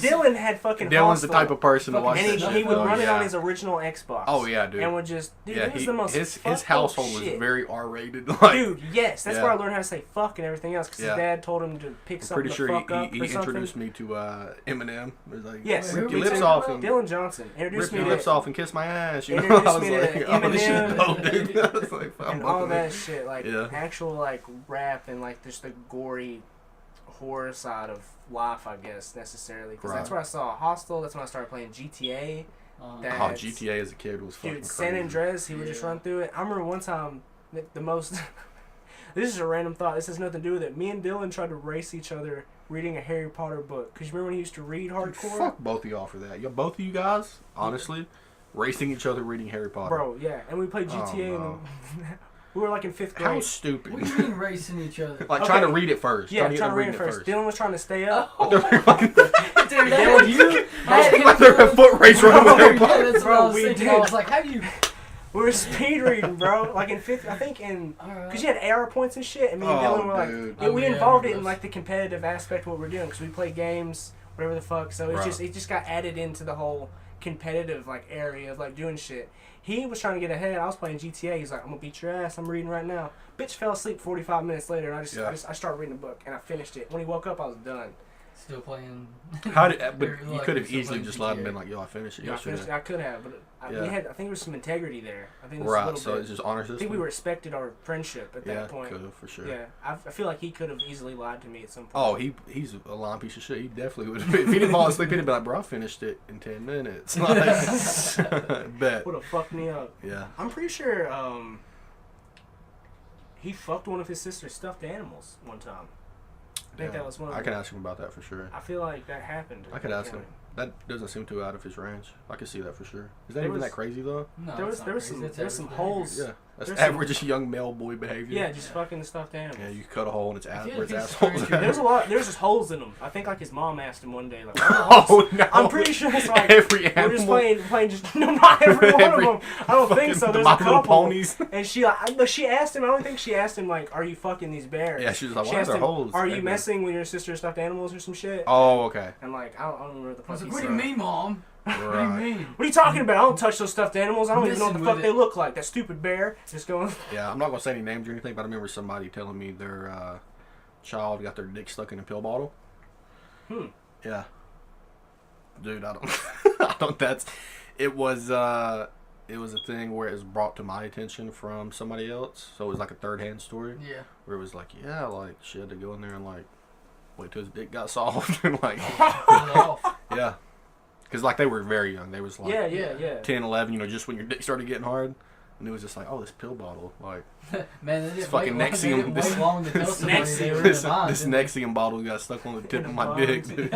Dylan had fucking Dylan's Hostel. the type of person to watch and that shit. he would run it on his original Xbox. Oh yeah, dude. And would just it was the most his household was very R-rated. Like, dude, yes, that's where I learned how to say fuck and everything else, because his dad told him to pick something the fuck up. He introduced me to Eminem. It was like, yes, rip your lips off and Dylan Johnson introduced rip me your lips off and kiss my ass. You know, introduced me to oh, this shit dope, dude. I was like, and all that shit, like actual like rap and like just the gory horror side of life, I guess, necessarily, because that's where I saw Hostel. That's when I started playing GTA. GTA as a kid was fucking crazy. San Andreas, he would just run through it. I remember one time the most this is a random thought, this has nothing to do with it. Me and Dylan tried to race each other reading a Harry Potter book, because you remember when he used to read hardcore? Dude, fuck both of y'all for that. Both of you guys, honestly, racing each other reading Harry Potter. Bro, yeah, and we played GTA and we were like in 5th grade. How stupid. What do you mean racing each other? Like trying to read it first. Yeah, trying to read it first. Dylan was trying to stay up. Dude, Dylan, you like they're a foot race running with Harry Potter. That's what I was thinking. I was like, how do you... We were speed reading, bro. Like in 5th, I think because you had AR points and shit, and me and Dylan were like, we involved it in like the competitive aspect of what we're doing, because we play games, whatever the fuck. So it just got added into the whole competitive like area of like doing shit. He was trying to get ahead. I was playing GTA. He's like, I'm gonna beat your ass. I'm reading right now. Bitch fell asleep 45 minutes later, and I started reading the book, and I finished it. When he woke up, I was done. Still playing. But you could have easily just lied and been like, yo, I finished it yesterday. I could have, but we had. I think there was some integrity there. I think so it's just honor system. I think we respected our friendship at that point. Yeah, could have, for sure. Yeah, I feel like he could have easily lied to me at some point. Oh, he's a lying piece of shit. He definitely would have. If he didn't fall asleep, he'd be like, bro, I finished it in 10 minutes. Like, bet. Would have fucked me up. Yeah. I'm pretty sure he fucked one of his sister's stuffed animals one time. I think that was one of them. I can ask him about that for sure. I feel like that happened. I could ask him. That doesn't seem too out of his range. I could see that for sure. Is that even that crazy though? No, there was some holes. Yeah, that's average young male boy behavior. Yeah, just fucking the stuffed animals. Yeah, you cut a hole in its ass where its asshole. There's just holes in them. I think like his mom asked him one day like, oh no! I'm pretty sure it's like every animal. We're just playing just no, not every one of them. I don't think so. There's a couple. Ponies. And she asked him. I don't think she asked him like, are you fucking these bears? Yeah, she was like, why are there holes? Are you messing with your sister's stuffed animals or some shit? Oh, okay. And like I don't remember what the fuck. I was like, what do you mean, Mom? Right. What do you mean? What are you talking about? I don't touch those stuffed animals. I don't even know what the fuck they look like. That stupid bear. Just going. Yeah, I'm not gonna say any names or anything, but I remember somebody telling me their child got their dick stuck in a pill bottle. Yeah. Dude, I don't. It was a thing where it was brought to my attention from somebody else, so it was like a third-hand story. Yeah. Where it was like, yeah, like she had to go in there and like wait till his dick got soft and like. Yeah. Because, like, they were very young. They was, like, 10, 11, you know, just when your dick started getting hard. And it was just like, oh, this pill bottle. Like, man, this fucking Nexium. This Nexium bottle got stuck on the tip of my dick, dude.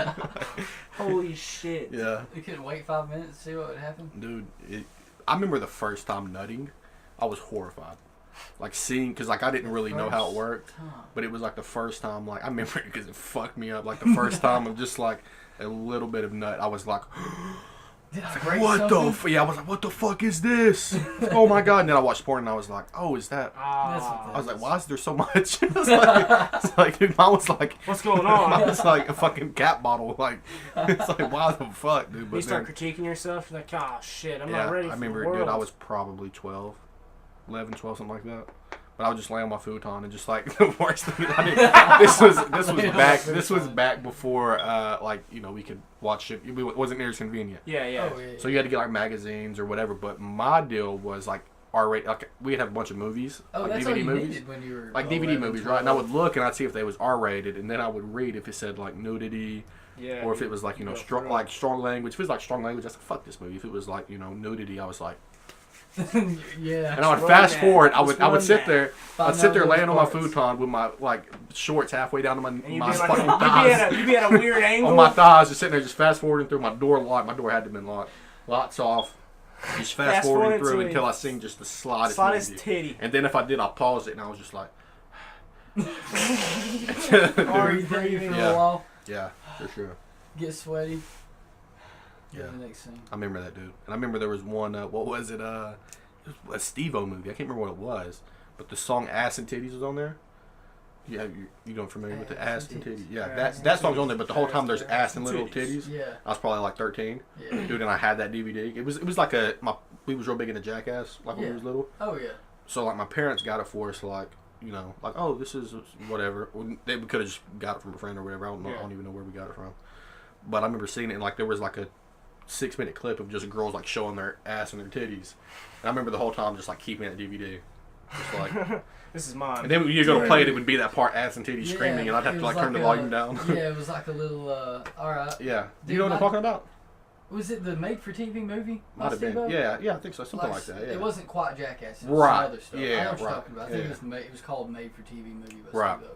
Holy shit. Yeah. You couldn't wait 5 minutes to see what would happen? Dude, I remember the first time nutting, I was horrified. Like, seeing, because, like, I didn't really know how it worked. But it was, like, the first time, like, I remember it because it fucked me up. Like, the first time of just, like, a little bit of nut, I was like, what the yeah, I was like, what the fuck is this? Oh my god. And then I watched porn and I was like, oh, is that I was like, why is there so much? It's like dude, mine was like, what's going on? Mine was like a fucking cat bottle. Like, it's like, why the fuck, dude? But you start critiquing yourself, you're like, oh shit, I'm not ready for I remember, the world. dude, I was probably 11, 12, something like that. But I would just lay on my futon and just like the worst thing. This was back before like we could watch it. It wasn't near as convenient. Yeah. Oh, yeah. So you had to get like magazines or whatever. But my deal was like R-rated. Like we'd have a bunch of movies, like that's DVD all you movies, needed when you were like 11, DVD movies, 12. right? And I would look and I'd see if they was R-rated, and then I would read if it said like nudity. Yeah. Or if it was like strong language. If it was like strong language, I said fuck this movie. If it was like nudity, I was like. Yeah. And I would fast forward. I would sit there. I'd sit there laying on my parts. futon with my like shorts halfway down to my Like, fucking thighs. you'd be at a weird angle. On my thighs, just sitting there, just fast forwarding through. My door locked. My door had to have been locked. Lots off. Just fast forwarding through until I seen just the slightest titty. And then if I did, I paused it and I was just like. Are you breathing for a while? Yeah, for sure. Get sweaty. Yeah. The next thing. I remember that, dude. And I remember there was one, what was it? It was a Steve-O movie. I can't remember what it was. But the song Ass and Titties was on there. You don't familiar with the Ass and Titties? Yeah, that song's on there, but the whole time there's ass and little titties. Yeah. I was probably like 13. Yeah. Dude, and I had that DVD. It was like we was real big into Jackass, like when we was little. Oh, yeah. So, like, my parents got it for us, like, like, oh, this is whatever. They could have just got it from a friend or whatever. I don't even know where we got it from. But I remember seeing it, and like there was like a 6-minute clip of just girls like showing their ass and their titties. And I remember the whole time just like keeping that DVD, just like this is mine. And then when you go to play it, it would be that part ass and titties screaming, and I'd have to like turn the volume down. Yeah, it was like a little. All right. Yeah, do you know what I'm talking about? Was it the made-for-TV movie? Might have been. Yeah, I think so. Something like that. Yeah. It wasn't quite Jackass. It was right. Some other stuff. Yeah. I know what you're right. talking about. I think it was called made-for-TV movie. By right. Steve-O.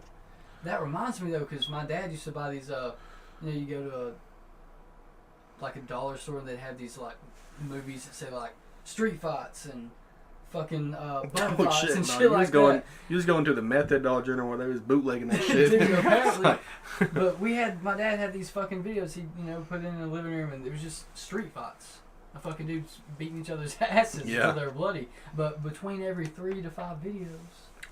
That reminds me though, because my dad used to buy these. You go to a dollar store and they'd have these like movies that say like street fights and fucking bum fights and shit like that. You was going to the meth at Dollar General where they was bootlegging that shit. Dude, apparently. But my dad had these fucking videos he put in the living room, and it was just street fights. A fucking dudes beating each other's asses until they were bloody. But between every 3 to 5 videos.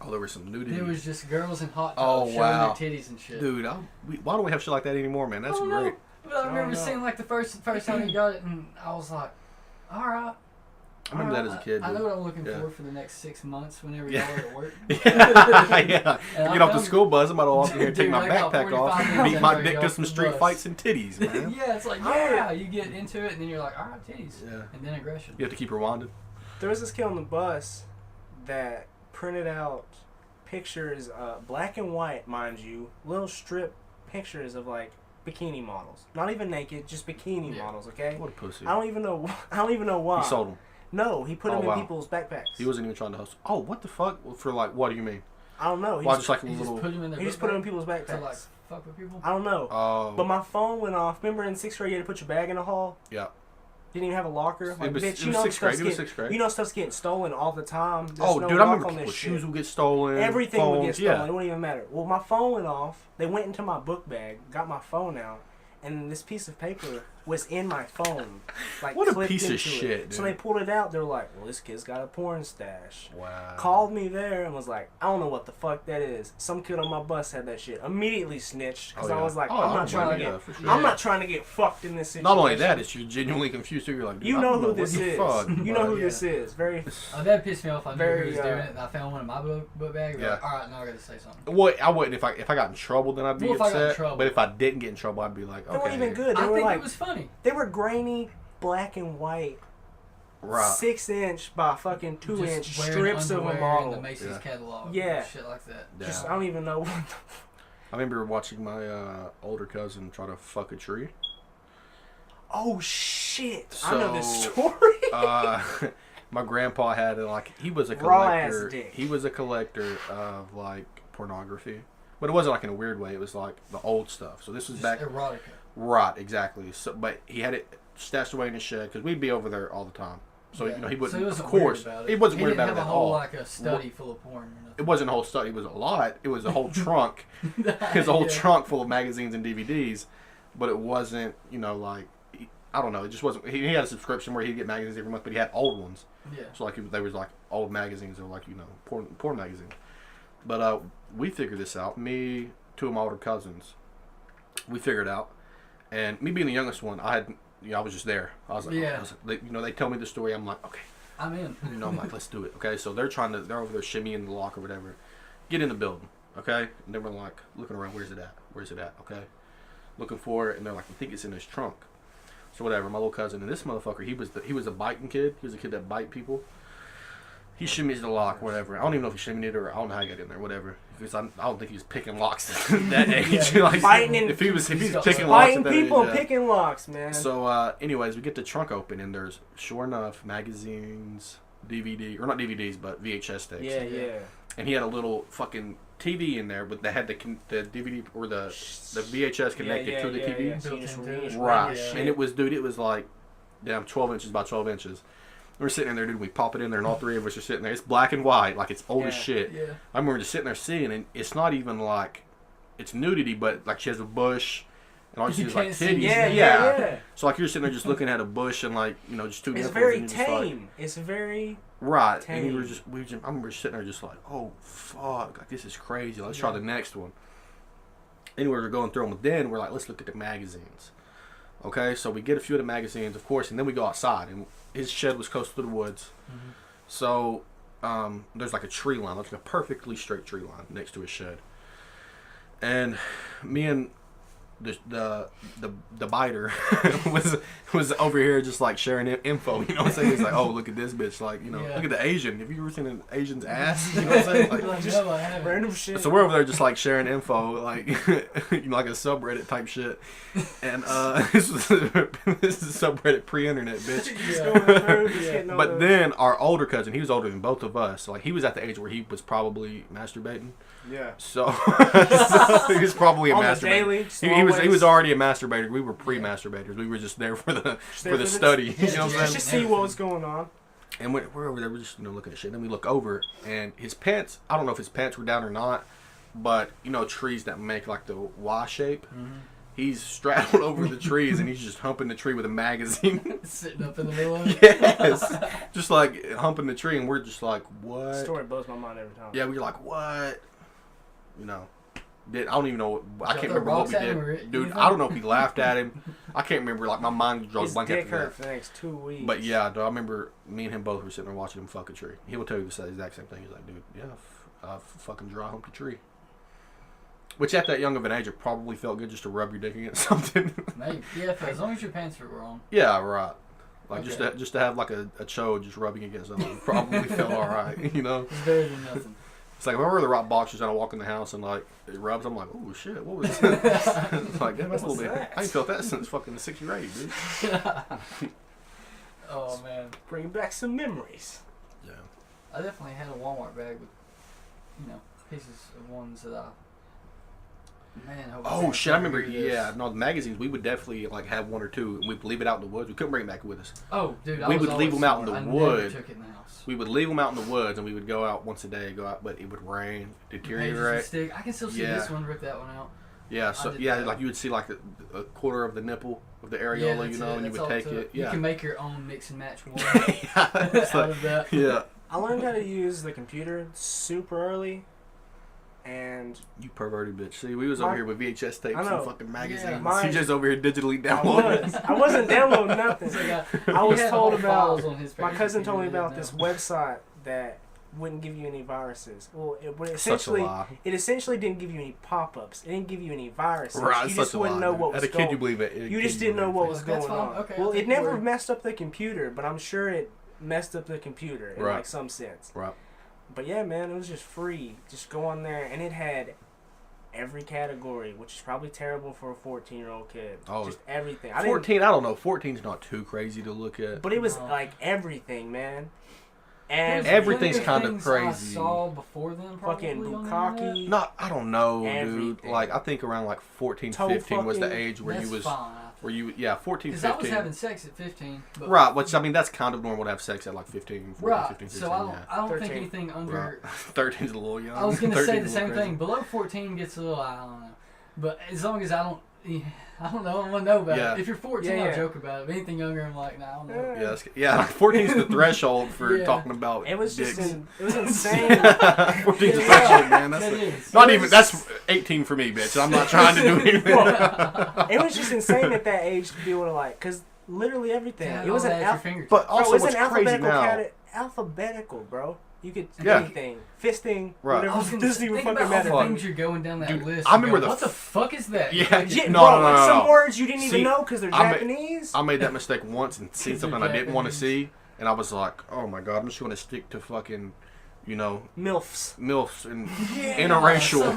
Oh, there was some nudity. It was just girls in hot tubs showing their titties and shit. Dude, why don't we have shit like that anymore, man? That's great. Know. But I remember seeing like the first time he got it, and I was like, all right. I remember that as a kid. I know what I'm looking for the next 6 months whenever y'all are at work. Yeah. Get off the school bus. I'm about to walk in here and take my backpack off and beat my dick to some street fights and titties, man. Yeah, it's like, you get into it, and then you're like, all right, titties. Yeah. And then aggression. You have to keep rewinding. There was this kid on the bus that printed out pictures, black and white, mind you, little strip pictures of like bikini models. Not even naked, just bikini models, okay? What a pussy. I don't even know why. He sold them. No, he put them in people's backpacks. He wasn't even trying to hustle. Oh, what the fuck? For like, what do you mean? I don't know. He just put them in people's backpacks. To like fuck with people? I don't know. Oh. But my phone went off. Remember in 6th grade you had to put your bag in a hall? Yeah. Didn't even have a locker. Like, it was 6th grade. You know stuff's getting stolen all the time. There's I remember people's shoes would get stolen. Everything phones, would get stolen. It wouldn't even matter. Well, my phone went off. They went into my book bag, got my phone out, and this piece of paper was in my phone. Like, what a piece of shit, dude. So they pulled it out. They were like, well, this kid's got a porn stash. Wow. Called me there and was like, I don't know what the fuck that is. Some kid on my bus had that shit. Immediately snitched because I was like, I'm not trying to get fucked in this situation. Not only that, it's you're genuinely confused too. You're like, you know who this is. You know who this is. Very. That pissed me off. I knew who was doing it, and I found one in my book bag. Like, all right, now I got to say something. Well, I wouldn't if I got in trouble, then I'd be upset. But if I didn't get in trouble, I'd be like, okay. They weren't even good. I think it was funny. They were grainy, black and white, 6-inch by fucking 2-inch strips of a model. In the Macy's catalog. Yeah, shit like that. Yeah. Just I don't even know. I remember watching my older cousin try to fuck a tree. Oh shit! So, I know this story. My grandpa had he was a collector. He was a collector of like pornography, but it wasn't like in a weird way. It was like the old stuff. So this was just back erotica. Right, exactly. So, but he had it stashed away in his shed because we'd be over there all the time. So he wouldn't. So of course, he wasn't worried about it at all. Like a study full of porn. Or nothing. It wasn't a whole study. It was a lot. It was a whole trunk. It was a whole trunk full of magazines and DVDs, but it wasn't. I don't know. It just wasn't. He had a subscription where he'd get magazines every month, but he had old ones. Yeah. So there was old magazines or porn magazines. But we figured this out. Me, 2 of my older cousins, we figured it out. And me being the youngest one, I was just there. I was like, they tell me the story. I'm like, okay, I'm in. You know, I'm like, let's do it. Okay, so they're over there shimmying the lock or whatever. Get in the building, okay? And then we're like, looking around, where's it at, okay? Looking for it, and they're like, I think it's in his trunk. So whatever, my little cousin, and this motherfucker, he was a biting kid. He was a kid that bite people. He shimmies the lock, whatever. I don't even know if he shimmied it or I don't know how he got in there, whatever. Because I don't think he was picking locks at that age. Like, biting and if he's picking locks at biting that people age, and picking locks, man. So, anyways, we get the trunk open and there's, sure enough, magazines, DVD, or not DVDs, but VHS tapes. Yeah. And he had a little fucking TV in there, but they had the DVD or the VHS connected to the TV. Yeah. So you just read Right. shit. And it was like, damn, 12 inches by 12 inches. We're sitting in there, dude. We pop it in there, and all three of us are sitting there. It's black and white, like it's old as shit. Yeah. I remember just sitting there seeing, and it's not even like it's nudity, but like she has a bush, and all you see is like titties. Yeah. So like you're sitting there just looking at a bush and like just two. It's nipples, very and you're just tame. It's very right. tame. And I remember sitting there just like, oh fuck, like this is crazy. Let's try the next one. Anyway, we're going through them. Then we're like, let's look at the magazines. Okay, so we get a few of the magazines, of course, and then we go outside. And his shed was close to the woods. Mm-hmm. So there's like a tree line, like a perfectly straight tree line next to his shed. And me and the biter was over here just like sharing info, you know what I'm saying? He's like, oh, look at this bitch, like, look at the Asian. Have you ever seen an Asian's ass? You know what I'm saying? Like, just random shit. So we're over there just like sharing info, like like a subreddit type shit. And this is subreddit pre-internet, bitch. But then our older cousin, he was older than both of us, so like he was at the age where he was probably masturbating. Yeah. So he was probably a masturbator. He was already a masturbator. We were pre-masturbators. We were just there for the study. You know what I'm saying? Just see what was going on. And we're over there. We're just looking at shit. And then we look over, and his pants. I don't know if his pants were down or not, but trees that make like the Y shape. Mm-hmm. He's straddled over the trees, and he's just humping the tree with a magazine. Sitting up in the middle of it? Yes. Just like humping the tree, and we're just like, what? The story blows my mind every time. Yeah, we're like, what? I don't even know. I can't remember what we did. Dude, I don't know if we laughed at him. I can't remember. Like, my mind draws blank after that. Hurt for the next 2 weeks. But yeah, dude, I remember me and him both were sitting there watching him fuck a tree. He will tell you the exact same thing. He's like, dude, yeah, I fucking dry humped a tree. Which at that young of an age, it probably felt good just to rub your dick against something. Maybe. Yeah, as long as your pants are on. Yeah, right. Like, just to have like a chode just rubbing against something probably felt alright, It's better than nothing. It's like if I wear the right boxers and I walk in the house and like it rubs, I'm like, oh shit, what was that? It's like, damn, that's a little bit. I ain't felt that since fucking the 6th grade, dude. Oh man, bringing back some memories. Yeah. I definitely had a Walmart bag with, pieces of ones that oh shit! I remember. Yeah, no, the magazines. We would definitely like have one or two, and we'd leave it out in the woods. We couldn't bring it back with us. Oh, dude, we would leave them out in the woods. Took it in the house. We would leave them out in the woods, and we would go out once a day. But it would rain, deteriorate. I can still see this one. Rip that one out. Yeah. So like you would see like a quarter of the nipple of the areola, and you would take it. Yeah. You can make your own mix and match one out of that. Yeah. I learned how to use the computer super early. And you perverted bitch. See, we was over here with VHS tapes and fucking magazines. Yeah, CJ's over here digitally downloading. I wasn't downloading nothing. I was told about. My cousin told me about this website that wouldn't give you any viruses. Well, it essentially didn't give you any pop-ups. It didn't give you any viruses. Right, you just wouldn't know what was going on. As a kid, you believe it. You just didn't know what was going on. Okay, well, it never messed up the computer, but I'm sure it messed up the computer in like some sense. Right. But yeah, man, it was just free. Just go on there, and it had every category, which is probably terrible for a 14-year-old kid. Oh, just everything. 14, I don't know. 14's not too crazy to look at. But it was like everything, man. And everything's kind of crazy. I saw before then, fucking bukkake. No, I don't know, dude. Like, I think around like 14, 15 was the age where you was. Fine. 14, 15. Because I was having sex at 15. Right, which, I mean, that's kind of normal to have sex at like 15, 14, 15, 16. So I don't think anything under... 13's a little young. I was going to say the same thing. Below 14 gets a little, I don't know. But as long as I don't know, I want to know about it. If you're 14, I'll joke about it. If anything younger, I'm like, nah, I don't know. Yeah, 14 is the threshold for talking about it was dicks. It was insane. 14's the threshold, man. That's 18 for me, bitch. I'm not trying to do anything. It was just insane at that age to be able to, like, because literally everything. It was an but also what's crazy now. alphabetical, bro. You could Yeah. anything, fisting, Right. whatever. Doesn't even think fucking about matter. all the things you're going down that Dude, list. I remember what the fuck is that? Yeah, Like, Yeah, No, bro, no. some words you didn't See, even know because they're I ma- Japanese. I made that mistake once and seen They're something I didn't want to Japanese. see, and I was like, oh my god, I'm just going to stick to fucking, MILFs. MILFs and Yeah. interracial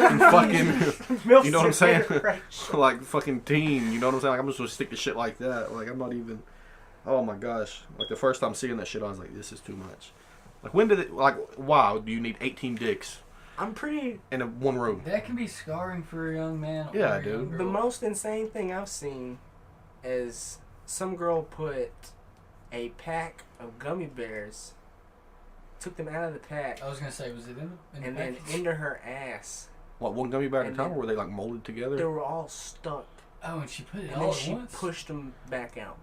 and fucking, MILFs you know what I'm saying? interracial. like fucking teen, you know what I'm saying? Like I'm just going to stick to shit like that. Like I'm not even, oh my gosh. Like the first time seeing that shit, I was like, this is too much. Like when did it, like, wow, do you need 18 dicks I'm pretty. in one room? That can be scarring for a young man. Or Yeah, a young dude. girl. The most insane thing I've seen is some girl put a pack of gummy bears, took them out of the pack, I was gonna say, was it in the and then package? into her ass. What, one gummy bear at a And time, then- or were they like molded They together? were all stuck, Oh, and she put it and all then at she once. pushed them back out.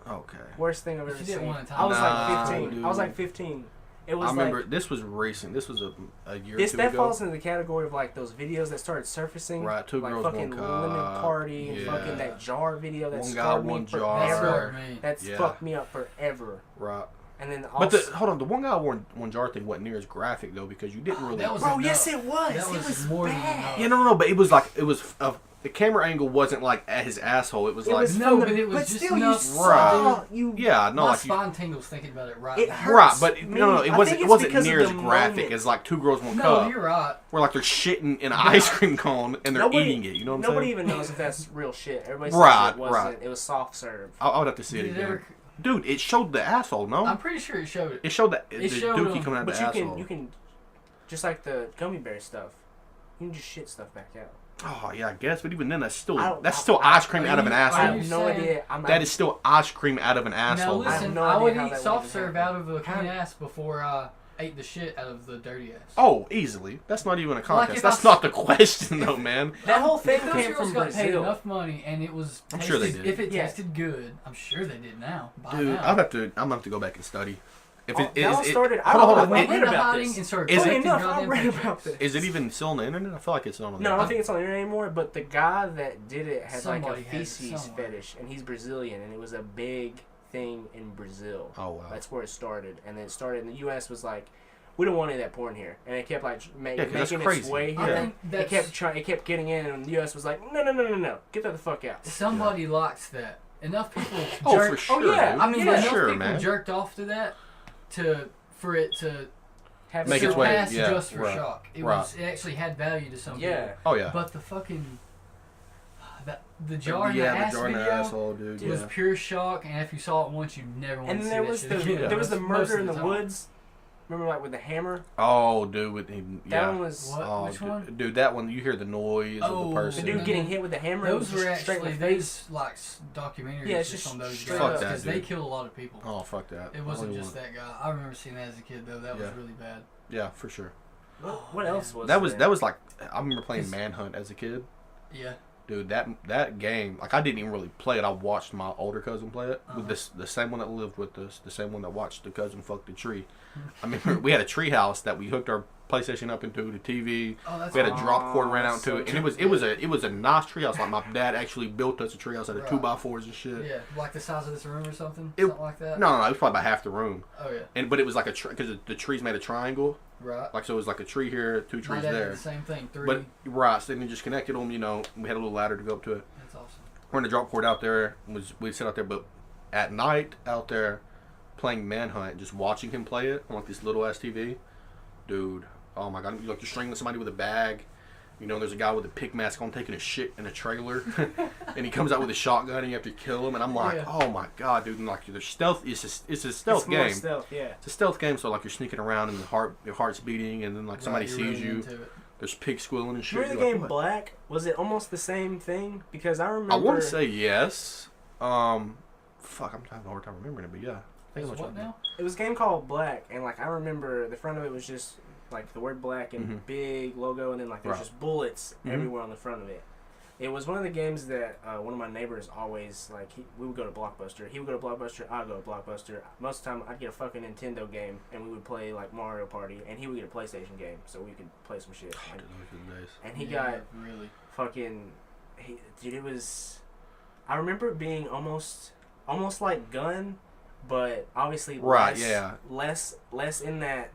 Okay. Worst thing I've But ever you did seen. one at a time. I was Nah, like 15. dude. I was like 15. It was I remember like this was recent. This was a year or this. two That ago. falls into the category of like those videos that started surfacing. Right, two like girls, fucking one lemon cup. party and Yeah. fucking that jar video that One guy, scarred me one jar. That forever. scarred me. That's Yeah. fucked me up forever. Right. And then But also, hold on, the one guy one jar thing wasn't near as graphic though because you didn't really. That was bro, enough. yes it was. That It was was more than bad. enough. Yeah, no, but it was like the camera angle wasn't like at his asshole. It was It like was No, from the, but it was but just still, you enough. saw you. yeah, no, My like you, spine tingles thinking about it right It now. hurts. right, but me. no, I it think wasn't it's wasn't because near of as the graphic moment. as like two girls, one No, cup, you're right. where like they're shitting in an ice cream cone and they're Nobody- eating it. You know what I'm Nobody saying? even knows if that's real shit. Everybody says Right, it wasn't. right. It was soft serve. I would have to see it Did it again. ever- Dude, it showed the asshole. No, I'm pretty sure it showed it. it showed the It showed dookie him. coming out But the you asshole. can, just like the gummy bear stuff, you can just shit stuff back out. Oh yeah, I guess, but even then, I that's don't- still ice cream are out of an you- I are asshole. have you no saying- idea. That is still ice cream out of an Now asshole. I have listen, no I idea would how eat that soft would serve happen. out of a clean ass before I ate the shit out of the dirty ass. Oh, easily. That's not even a contest. if That's I- not the question, though, man. That whole thing If those came girls from got paid Brazil. enough money and it was I'm tasted, sure they did. if it Yeah. tasted good, I'm sure they did now. By Dude, now. I'm gonna have to go back and study. If it that all is, started. I hold on, hold I on. read went into about hiding this. and started Is it- collecting Funny enough, I goddamn read paychecks. about this. Is it even still on the internet? I feel like it's not on the No, I don't internet. think it's on the internet anymore. But the guy that did it had like Somebody a had it feces somewhere. fetish, and he's Brazilian, and it was a big thing in Brazil. Oh wow. That's where it started, and then it started in the U.S. was like, we don't want any of that porn here, and it kept like Yeah, 'cause that's making crazy. its way I here. think It that's kept trying. It kept getting in, and the U.S. was like, no, get that the fuck out. somebody likes that. Enough people Oh, jerk. for sure. Oh, yeah. dude. I mean, Yeah, enough sure, people man. jerked off to that for it to Have Make it its way, surpass yeah, just for right, shock. It right. was. It actually had value to some Yeah. people. Oh yeah. But the fucking the jar in yeah, the ass jar in the video asshole, dude. was Yeah. pure shock, and if you saw it once, you never want And to then see there was that the shit again. there was the Most murder of in the time. woods. Remember, like with the hammer. Oh, dude, with That yeah. one was What? Oh, Which dude, one? dude, that one you hear the noise of Oh, the the person. dude getting hit with the hammer. Those it was were just straight in actually the face. those like documentaries Yeah, it's just just on those straight guys up. because Fuck that, they dude. killed a lot of people. Oh fuck that. It I wasn't don't just want- that guy. I remember seeing that as a kid though. That was Yeah. really bad. Yeah, for sure. What else was That was there? that was like I remember playing Cause- Manhunt as a kid. Yeah. Dude, that game, like I didn't even really play it. I watched my older cousin play it with the same one that lived with us, the same one that watched the cousin fuck the tree. I mean, we had a tree house that we hooked our PlayStation up into, the TV. Oh, that's We had a drop cord ran out so to it, and it was a nice tree house. Like my dad actually built us a tree house out of Right. 2x4s and shit. Yeah, like the size of this room or something. It- Something like that. No, it was probably about half the room. Oh yeah. But it was like a because the trees made a triangle, Right. like so it was like a tree here, two My trees dad did there. the same thing. Three. But right, so then you just connected them. You know, we had a little ladder to go up to it. That's awesome. We're in the drop cord out there. We'd sit out there, but at night out there playing Manhunt, just watching him play it on like this little ass TV, dude. Oh my god! Like you're strangling somebody with a bag. You know, there's a guy with a pig mask on taking a shit in a trailer, and he comes out with a shotgun, and you have to kill him. And I'm like, Yeah. oh my god, dude! And like the stealth is it's a stealth It's more game. stealth, yeah. It's a stealth game, so like you're sneaking around and your heart's beating, and then like somebody Right, you're sees really you. into it. There's pigs squealing and shit. Remember the You're game like, what? Black? Was it almost the same thing? Because I remember. I want to say yes. Fuck, I'm having a hard time remembering it, but yeah. I think Is that's what now? It was a game called Black, and like I remember the front of it was just like the word Black and Mhm. big logo, and then like there's Right. just bullets Mhm. everywhere on the front of it. It was one of the games that one of my neighbors always like. We would go to Blockbuster. He would go to Blockbuster. I'd go to Blockbuster. Most of the time, I'd get a fucking Nintendo game, and we would play like Mario Party, and he would get a PlayStation game, so we could play some shit. Oh, dude, those were the days. And he Yeah, got really. fucking. Dude, it was. I remember it being almost like Gun, but obviously right, less in that.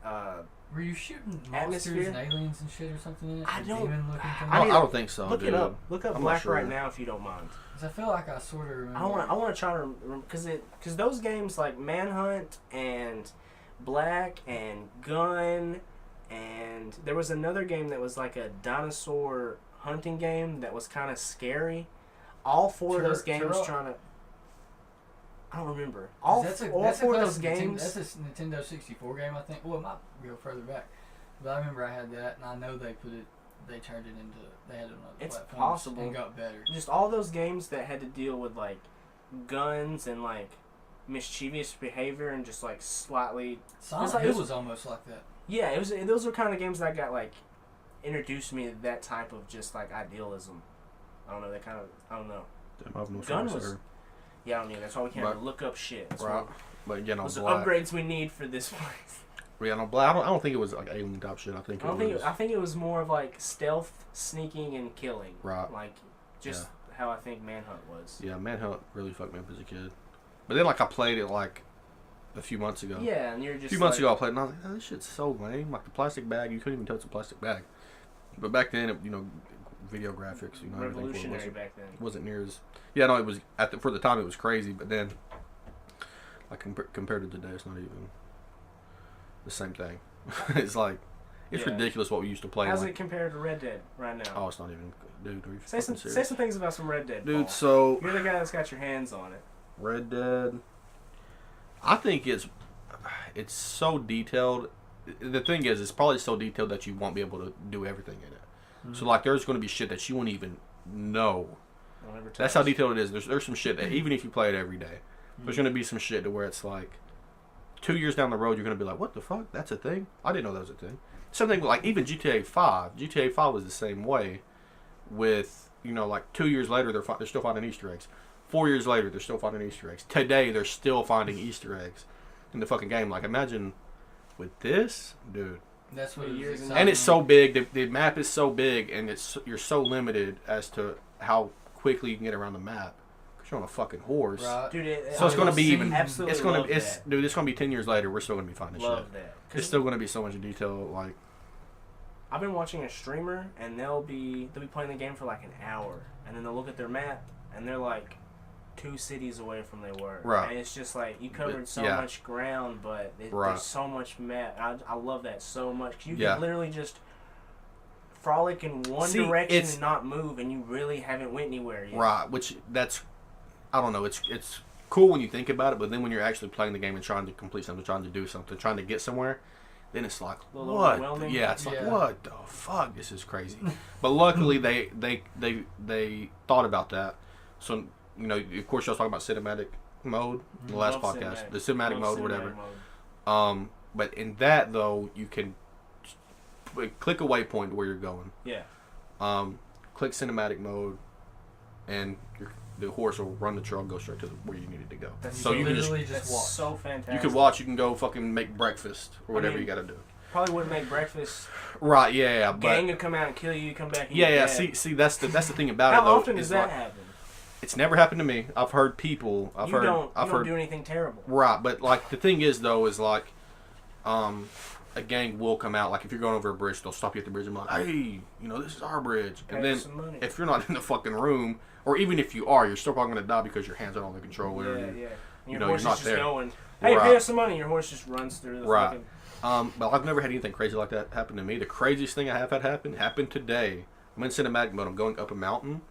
Were you shooting atmosphere? monsters and aliens and shit or something in it? I don't. I don't think so. Look dude. it up. Look up I'm Black sure. right now if you don't mind. Cause I feel like I sort of remember. I want to try to remember because those games like Manhunt and Black and Gun, and there was another game that was like a dinosaur hunting game that was kind of scary. All four of those games trying to. I don't remember. All four of those games. That's a Nintendo 64 game, I think. Well, it might go further back, but I remember I had that, and I know they turned it into. They had it on other It's platforms possible. and got better. Just all those games that had to deal with like guns and like mischievous behavior and just like slightly. Silent Hill was almost like that. Yeah, it was. Those were kind of games that got like introduced me to that type of just like idealism. I don't know. That kind of. I don't know. Gun was. Yeah, I don't know. That's why we can't look up shit. That's right. But you know, those are upgrades we need for this place. Yeah, no, Black. I don't think it was like alien type shit. I think it was more of like stealth, sneaking, and killing. Right. Like just how I think Manhunt was. Yeah, Manhunt really fucked me up as a kid. But then like I played it like a few months ago. Yeah, and you're just a few months ago I played it and I was like, oh, this shit's so lame. Like the plastic bag, you couldn't even touch the plastic bag. But back then, video graphics, revolutionary back then. Wasn't near as it was for the time it was crazy, but then like compared to today, it's not even the same thing. It's like it's ridiculous what we used to play. How's it compared to Red Dead right now? Oh, it's not even, dude. Are you say some things about some Red Dead, dude. Paul. So you're the guy that's got your hands on it. Red Dead. I think it's so detailed. The thing is, it's probably so detailed that you won't be able to do everything in it. Mm-hmm. So like, there's going to be shit that you won't even know. That's how detailed it is. There's some shit that even if you play it every day, there's going to be some shit to where it's like 2 years down the road, you're going to be like, what the fuck? That's a thing? I didn't know that was a thing. Something like even GTA 5. GTA 5 was the same way with, like 2 years later, they're still finding Easter eggs. 4 years later, they're still finding Easter eggs. Today, they're still finding Easter eggs in the fucking game. Like, imagine with this, dude. That's what it is. And it's so big. The map is so big, and you're so limited as to how quickly you can get around the map. Because you're on a fucking horse. Right. Dude, so it's going to be even. Absolutely. It's going to. Dude, it's going to be 10 years later. We're still going to be finding love shit. That. It's still going to be so much detail. Like, I've been watching a streamer, and they'll be playing the game for like an hour, and then they'll look at their map, and they're like 2 cities away from they were. Right. And it's just like you covered so much ground, but there's so much map. I love that so much. You can literally just frolic in one direction and not move, and you really haven't went anywhere yet. Right. Which I don't know. It's cool when you think about it, but then when you're actually playing the game and trying to complete something, trying to do something, trying to get somewhere, then it's like, what? Yeah, it's like, what the fuck? This is crazy. But luckily, they thought about that. So, of course, y'all talking about cinematic mode in the last podcast. The cinematic mode or whatever. But in that, though, you can click a waypoint where you're going. Yeah. Click cinematic mode, and the horse will run the trail and go straight to where you needed to go. So you can just watch. So fantastic. You could watch. You can go fucking make breakfast or whatever you got to do. Probably wouldn't make breakfast. Right. Yeah. But gang would come out and kill you. You come back. And yeah. See, that's the thing about it. How often does that happen? It's never happened to me. I've heard people. I've heard. You don't do anything terrible. Right, but like the thing is though is like, a gang will come out. Like if you're going over a bridge, they'll stop you at the bridge and be like, "Hey, this is our bridge." And then if you're not in the fucking room, or even if you are, you're still probably gonna die because your hands are on the controller. Yeah. And your horse you're not is there. Just going, "Hey, pay us some money." Your horse just runs through the fucking. But I've never had anything crazy like that happen to me. The craziest thing I have had happened today. I'm in cinematic mode. I'm going up a mountain.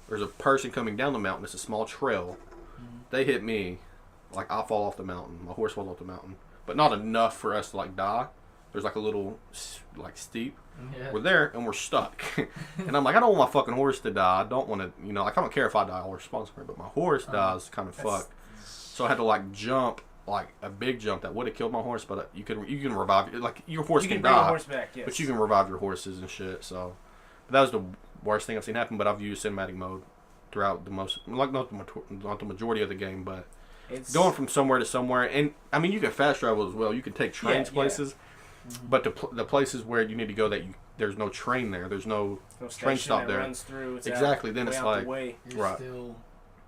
There's a person coming down the mountain. It's a small trail. Mm-hmm. They hit me. Like, I fall off the mountain. My horse falls off the mountain. But not enough for us to, like, die. There's, like, a little, like, steep. Yeah. We're there, and we're stuck. And I'm like, I don't want my fucking horse to die. I don't want to, like, I don't care if I die. I'll respond for it. But my horse dies kind of fucked. So I had to, like, jump, like, a big jump that would have killed my horse. But you can revive, like, your horse can die. You can bring your horse back, yes. But you can revive your horses and shit, so. But that was the worst thing I've seen happen, but I've used cinematic mode throughout not the majority of the game, but it's going from somewhere to somewhere. And I mean, you can fast travel as well. You can take trains places, but the places where you need to go there's no train there. There's no train stop there. Runs through, exactly. Then it's like you're still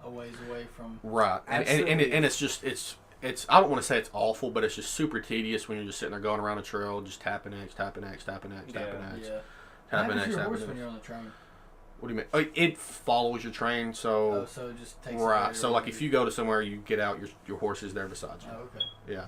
a ways away from and it's just I don't want to say it's awful, but it's just super tedious when you're just sitting there going around a trail, just tapping X, tapping X, tapping X, tapping X, tapping X, tapping X. When you're on the train? What do you mean? It follows your train, so so it just takes right. So like if you go to somewhere, you get out, your horse is there beside you. Oh, okay. Yeah.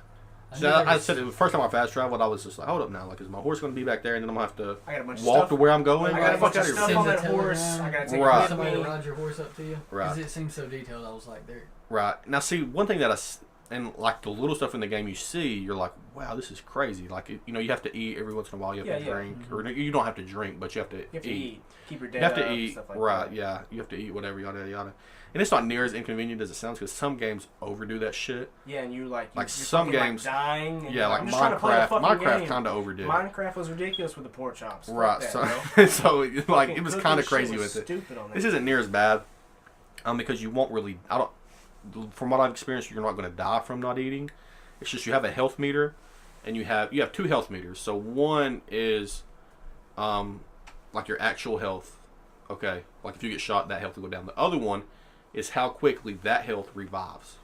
So I said the first time I fast traveled, I was just like, hold up now, like is my horse going to be back there, and then I'm going to have to walk to where I'm going? I got a bunch of stuff on that horse. I got to take somebody to ride your horse up to you. Right. Because it seems so detailed. I was like, there. Right. Now, see, one thing that and like the little stuff in the game you see, you're like, wow, this is crazy. Like, you have to eat every once in a while. You have to drink. Mm-hmm. Or you don't have to drink, but you have to eat. Keep your dad You have to up, eat. Stuff like right, that. yeah. You have to eat whatever, yada, yada. And it's not near as inconvenient as it sounds because some games overdo that shit. Yeah, and you're some games, like dying. And yeah, like Minecraft kind of overdid. Minecraft was ridiculous with the pork chops. Right, so like it was kind of crazy with it. This isn't near as bad, because you won't really. From what I've experienced, you're not going to die from not eating. It's just you have a health meter, and you have 2 health meters. So one is, like your actual health. Okay, like if you get shot, that health will go down. The other one is how quickly that health revives.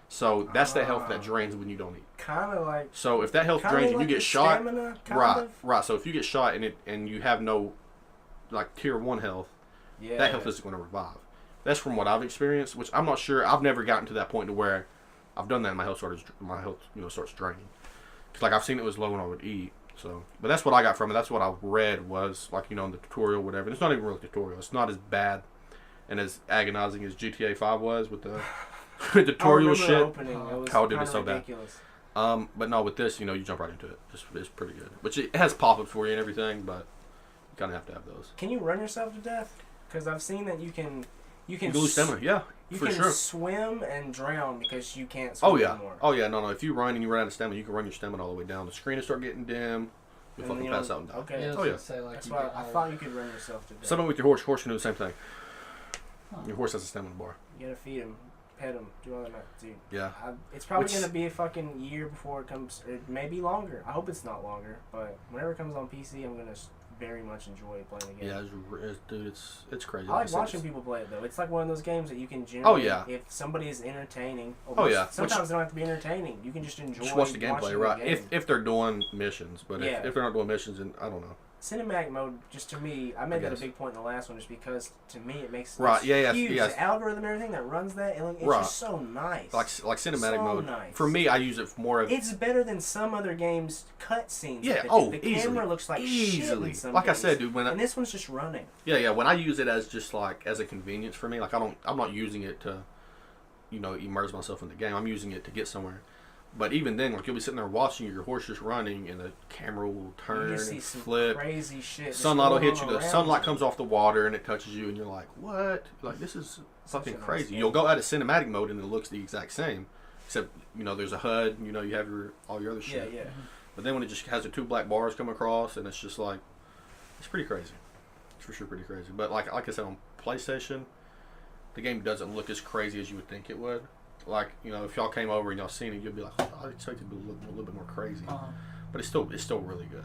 So that's the health that drains when you don't eat. Kind of like. So if that health drains and you get shot, stamina, right. So if you get shot and you have no, like tier 1 health, that health isn't going to revive. That's from what I've experienced, which I'm not sure. I've never gotten to that point to where I've done that and my health starts draining. Cause like I've seen it was low when I would eat. So, but that's what I got from it. That's what I read was like in the tutorial, whatever. It's not even really a tutorial. It's not as bad and as agonizing as GTA 5 was with the tutorial shit. How it so ridiculous. Bad. But no, with this, you jump right into it. It's pretty good. Which it has pop-ups for you and everything, but you kind of have to have those. Can you run yourself to death? Because I've seen that you can lose stamina, yeah. You for can sure. swim and drown because you can't swim anymore. Oh yeah, no. If you run and you run out of stamina, you can run your stamina all the way down. The screen will start getting dim. You'll fucking pass out and die. Okay. Yeah, That's why I thought you could run yourself to death. Something with your horse. Horse can do the same thing. Your horse has a stamina bar. You gotta feed him, pet him, do all that, dude. Yeah. It's probably gonna be a fucking year before it comes. It may be longer. I hope it's not longer. But whenever it comes on PC, I'm gonna very much enjoy playing the game. Yeah, dude, it's crazy. I like watching people play it though. It's like one of those games that you can generally. If somebody is entertaining. Sometimes they don't have to be entertaining. You can just enjoy. Just watch the gameplay, right? If they're doing missions, but if they're not doing missions, then I don't know. Cinematic mode, just to me, I made that a big point in the last one, just because to me it makes huge. The algorithm and everything that runs that, it's just so nice. Like cinematic mode. Nice. For me, I use it more of. It's better than some other games' cutscenes. Yeah. The camera looks like shit in some Like games. I said, dude, and this one's just running. Yeah. When I use it as just like as a convenience for me, like I'm not using it to, immerse myself in the game. I'm using it to get somewhere. But even then, like you'll be sitting there watching your horse just running, and the camera will turn and flip. Crazy shit. Sunlight will hit you. The sunlight comes off the water and it touches you, and you're like, "What? Like this is fucking crazy." You'll go out of cinematic mode and it looks the exact same, except there's a HUD. You have all your other shit. Yeah. But then when it just has the 2 black bars come across, and it's just like, it's pretty crazy. It's for sure pretty crazy. But like I said, on PlayStation, the game doesn't look as crazy as you would think it would. Like, if y'all came over and y'all seen it, you'd be like, oh, I expected it to look a little bit more crazy. But it's still really good.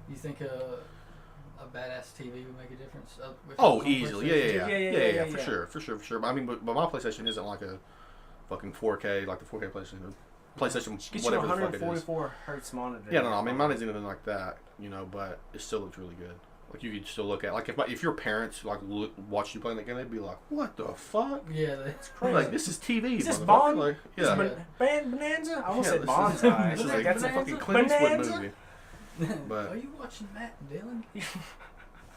You think a badass TV would make a difference? Easily. Yeah, for sure. But I mean, but my PlayStation isn't like a fucking 4K, like the 4K PlayStation. PlayStation, whatever the fuck it is. 144 hertz monitor. Yeah, no, I mean, mine isn't anything like that, but it still looks really good. Like you could still look at, like if your parents watched you playing that game, they'd be like, "What the fuck? Yeah, that's crazy. Like this is TV. Is this Bond? Like, yeah. Bonanza? I almost said Bonsai. This is like that's a fucking Clint Eastwood movie. But are you watching Matt and Dylan?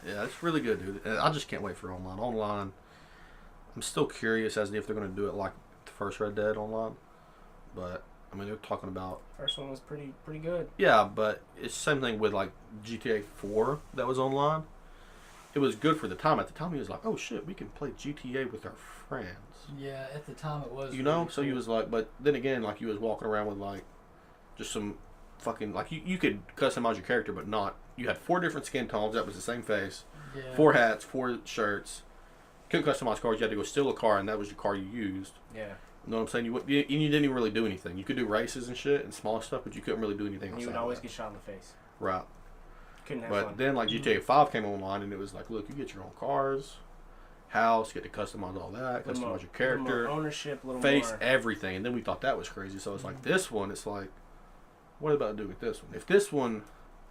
Yeah, it's really good, dude. I just can't wait for online. Online, I'm still curious as to if they're going to do it like the first Red Dead Online, but. I mean, they're talking about... First one was pretty good. Yeah, but it's the same thing with, like, GTA 4 that was online. It was good for the time. At the time, he was like, oh, shit, we can play GTA with our friends. Yeah, at the time it was. Really so he was like... But then again, like, you was walking around with, like, just some fucking... Like, you could customize your character, but not... You had 4 different skin tones. That was the same face. Yeah. 4 hats, 4 shirts. Couldn't customize cars. You had to go steal a car, and that was your car you used. Yeah. You know what I'm saying? You didn't even really do anything. You could do races and shit and small stuff, but you couldn't really do anything else. You would always get shot in the face. Right. Couldn't have fun. But then, like, GTA 5 came online, and it was like, look, you get your own cars, house, get to customize all that, customize your character, more ownership, a little face, more. everything. And then we thought that was crazy. So it's like this one, it's like, what about to do with this one? If this one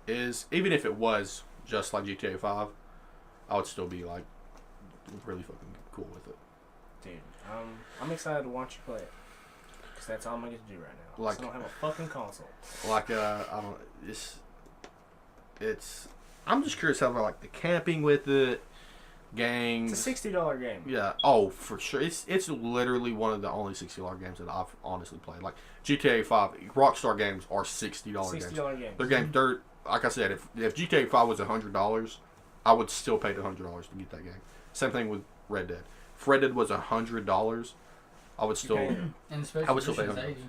is, even if it was just like GTA 5, I would still be like really fucking cool with it. Dude, I'm excited to watch you play it. Because that's all I'm going to get to do right now. Like, I don't have a fucking console. Like, I don't, it's, I'm just curious how about like the camping with it, gangs. It's a $60 game. Yeah. Oh, for sure. It's literally one of the only $60 games that I've honestly played. Like GTA 5, Rockstar games are $60 games. $60 games. Their games, they're like I said, if GTA 5 was $100, I would still pay the $100 to get that game. Same thing with Red Dead. If Red Dead was $100, I would still. And especially I would still pay version's $100. 80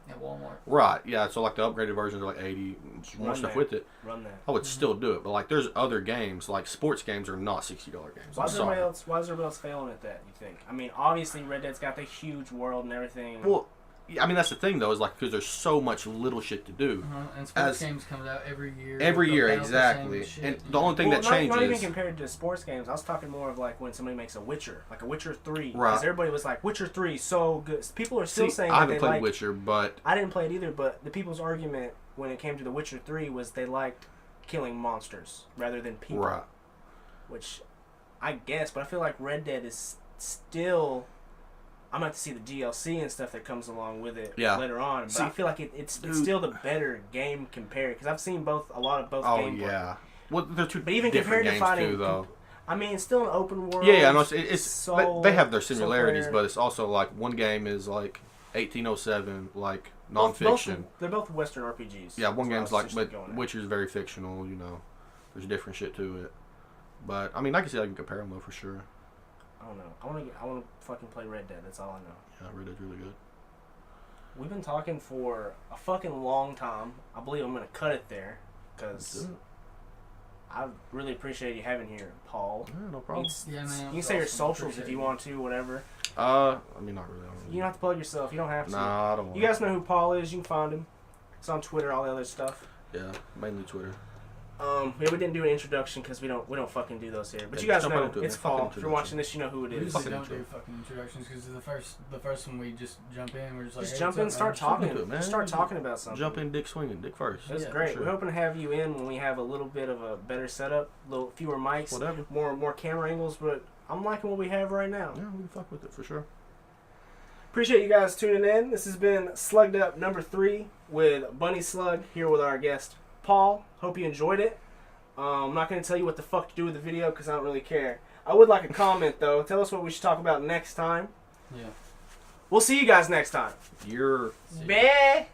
at Walmart. Right. Yeah. So like the upgraded versions are like 80. More Run stuff that. with it. Run that. I would still do it, but like there's other games like sports games are not $60 games. Why I'm is sorry. everybody else failing at that, you think? I mean, obviously Red Dead's got the huge world and everything. Well, I mean that's the thing though is like because there's so much little shit to do. And sports games comes out every year. Every year, about the exactly. same And shit, the only thing that changes. Not even compared to sports games. I was talking more of like when somebody makes a Witcher, like a Witcher 3. Right. Because everybody was like, Witcher 3 so good. People are still saying I that haven't they played like, Witcher, but I didn't play it either, but the people's argument when it came to The Witcher 3 was they liked killing monsters rather than people. right. Which I guess, but I feel like Red Dead is still. I'm going to have to see the DLC and stuff that comes along with it later on. But I feel like it's still the better game compared. Because I've seen a lot of both gameplay. Yeah. Well, they're two But even different compared to games fighting, too, though. I mean, it's still an open world. Yeah, no, it's so, they have their similarities, so but it's also like one game is like 1807, like nonfiction. They're both Western RPGs. Yeah, one game's like, but going at. Witcher's very fictional. You know, there's different shit to it. But I mean, I can see I can compare them though for sure. I don't know. I want to fucking play Red Dead. That's all I know. Yeah, Red Dead's really good. We've been talking for a fucking long time. I believe I'm gonna cut it there because I really appreciate you having here, Paul. Yeah, no problem. Yeah, man. You can say your socials if you want to, whatever. I mean, not really. You don't have to plug yourself. You don't have to. Nah, I don't want. You guys know who Paul is. You can find him. It's on Twitter, all the other stuff. Yeah, mainly Twitter. Yeah, we didn't do an introduction because we don't fucking do those here. But Yeah, you guys jump know into it, it's man. Fucking Paul. If you're introduction. watching this, you know who it We is. usually Fucking don't do intro. fucking introductions because the first one we just jump in. We're just like, Just hey, jump in, what's up, start man? talking. Jump into it, man. Just start talking about something. Jump in, dick swinging, dick first. That's Yeah, great. sure. We're hoping to have you in when we have a little bit of a better setup, a little fewer mics, Whatever. more camera angles. But I'm liking what we have right now. Yeah, we can fuck with it for sure. Appreciate you guys tuning in. This has been Slugged Up number 3 with Bunny Slug here with our guest Paul. Hope you enjoyed it. I'm not going to tell you what the fuck to do with the video because I don't really care. I would like a comment though. Tell us what we should talk about next time. Yeah. We'll see you guys next time. You're. See ya. Bye.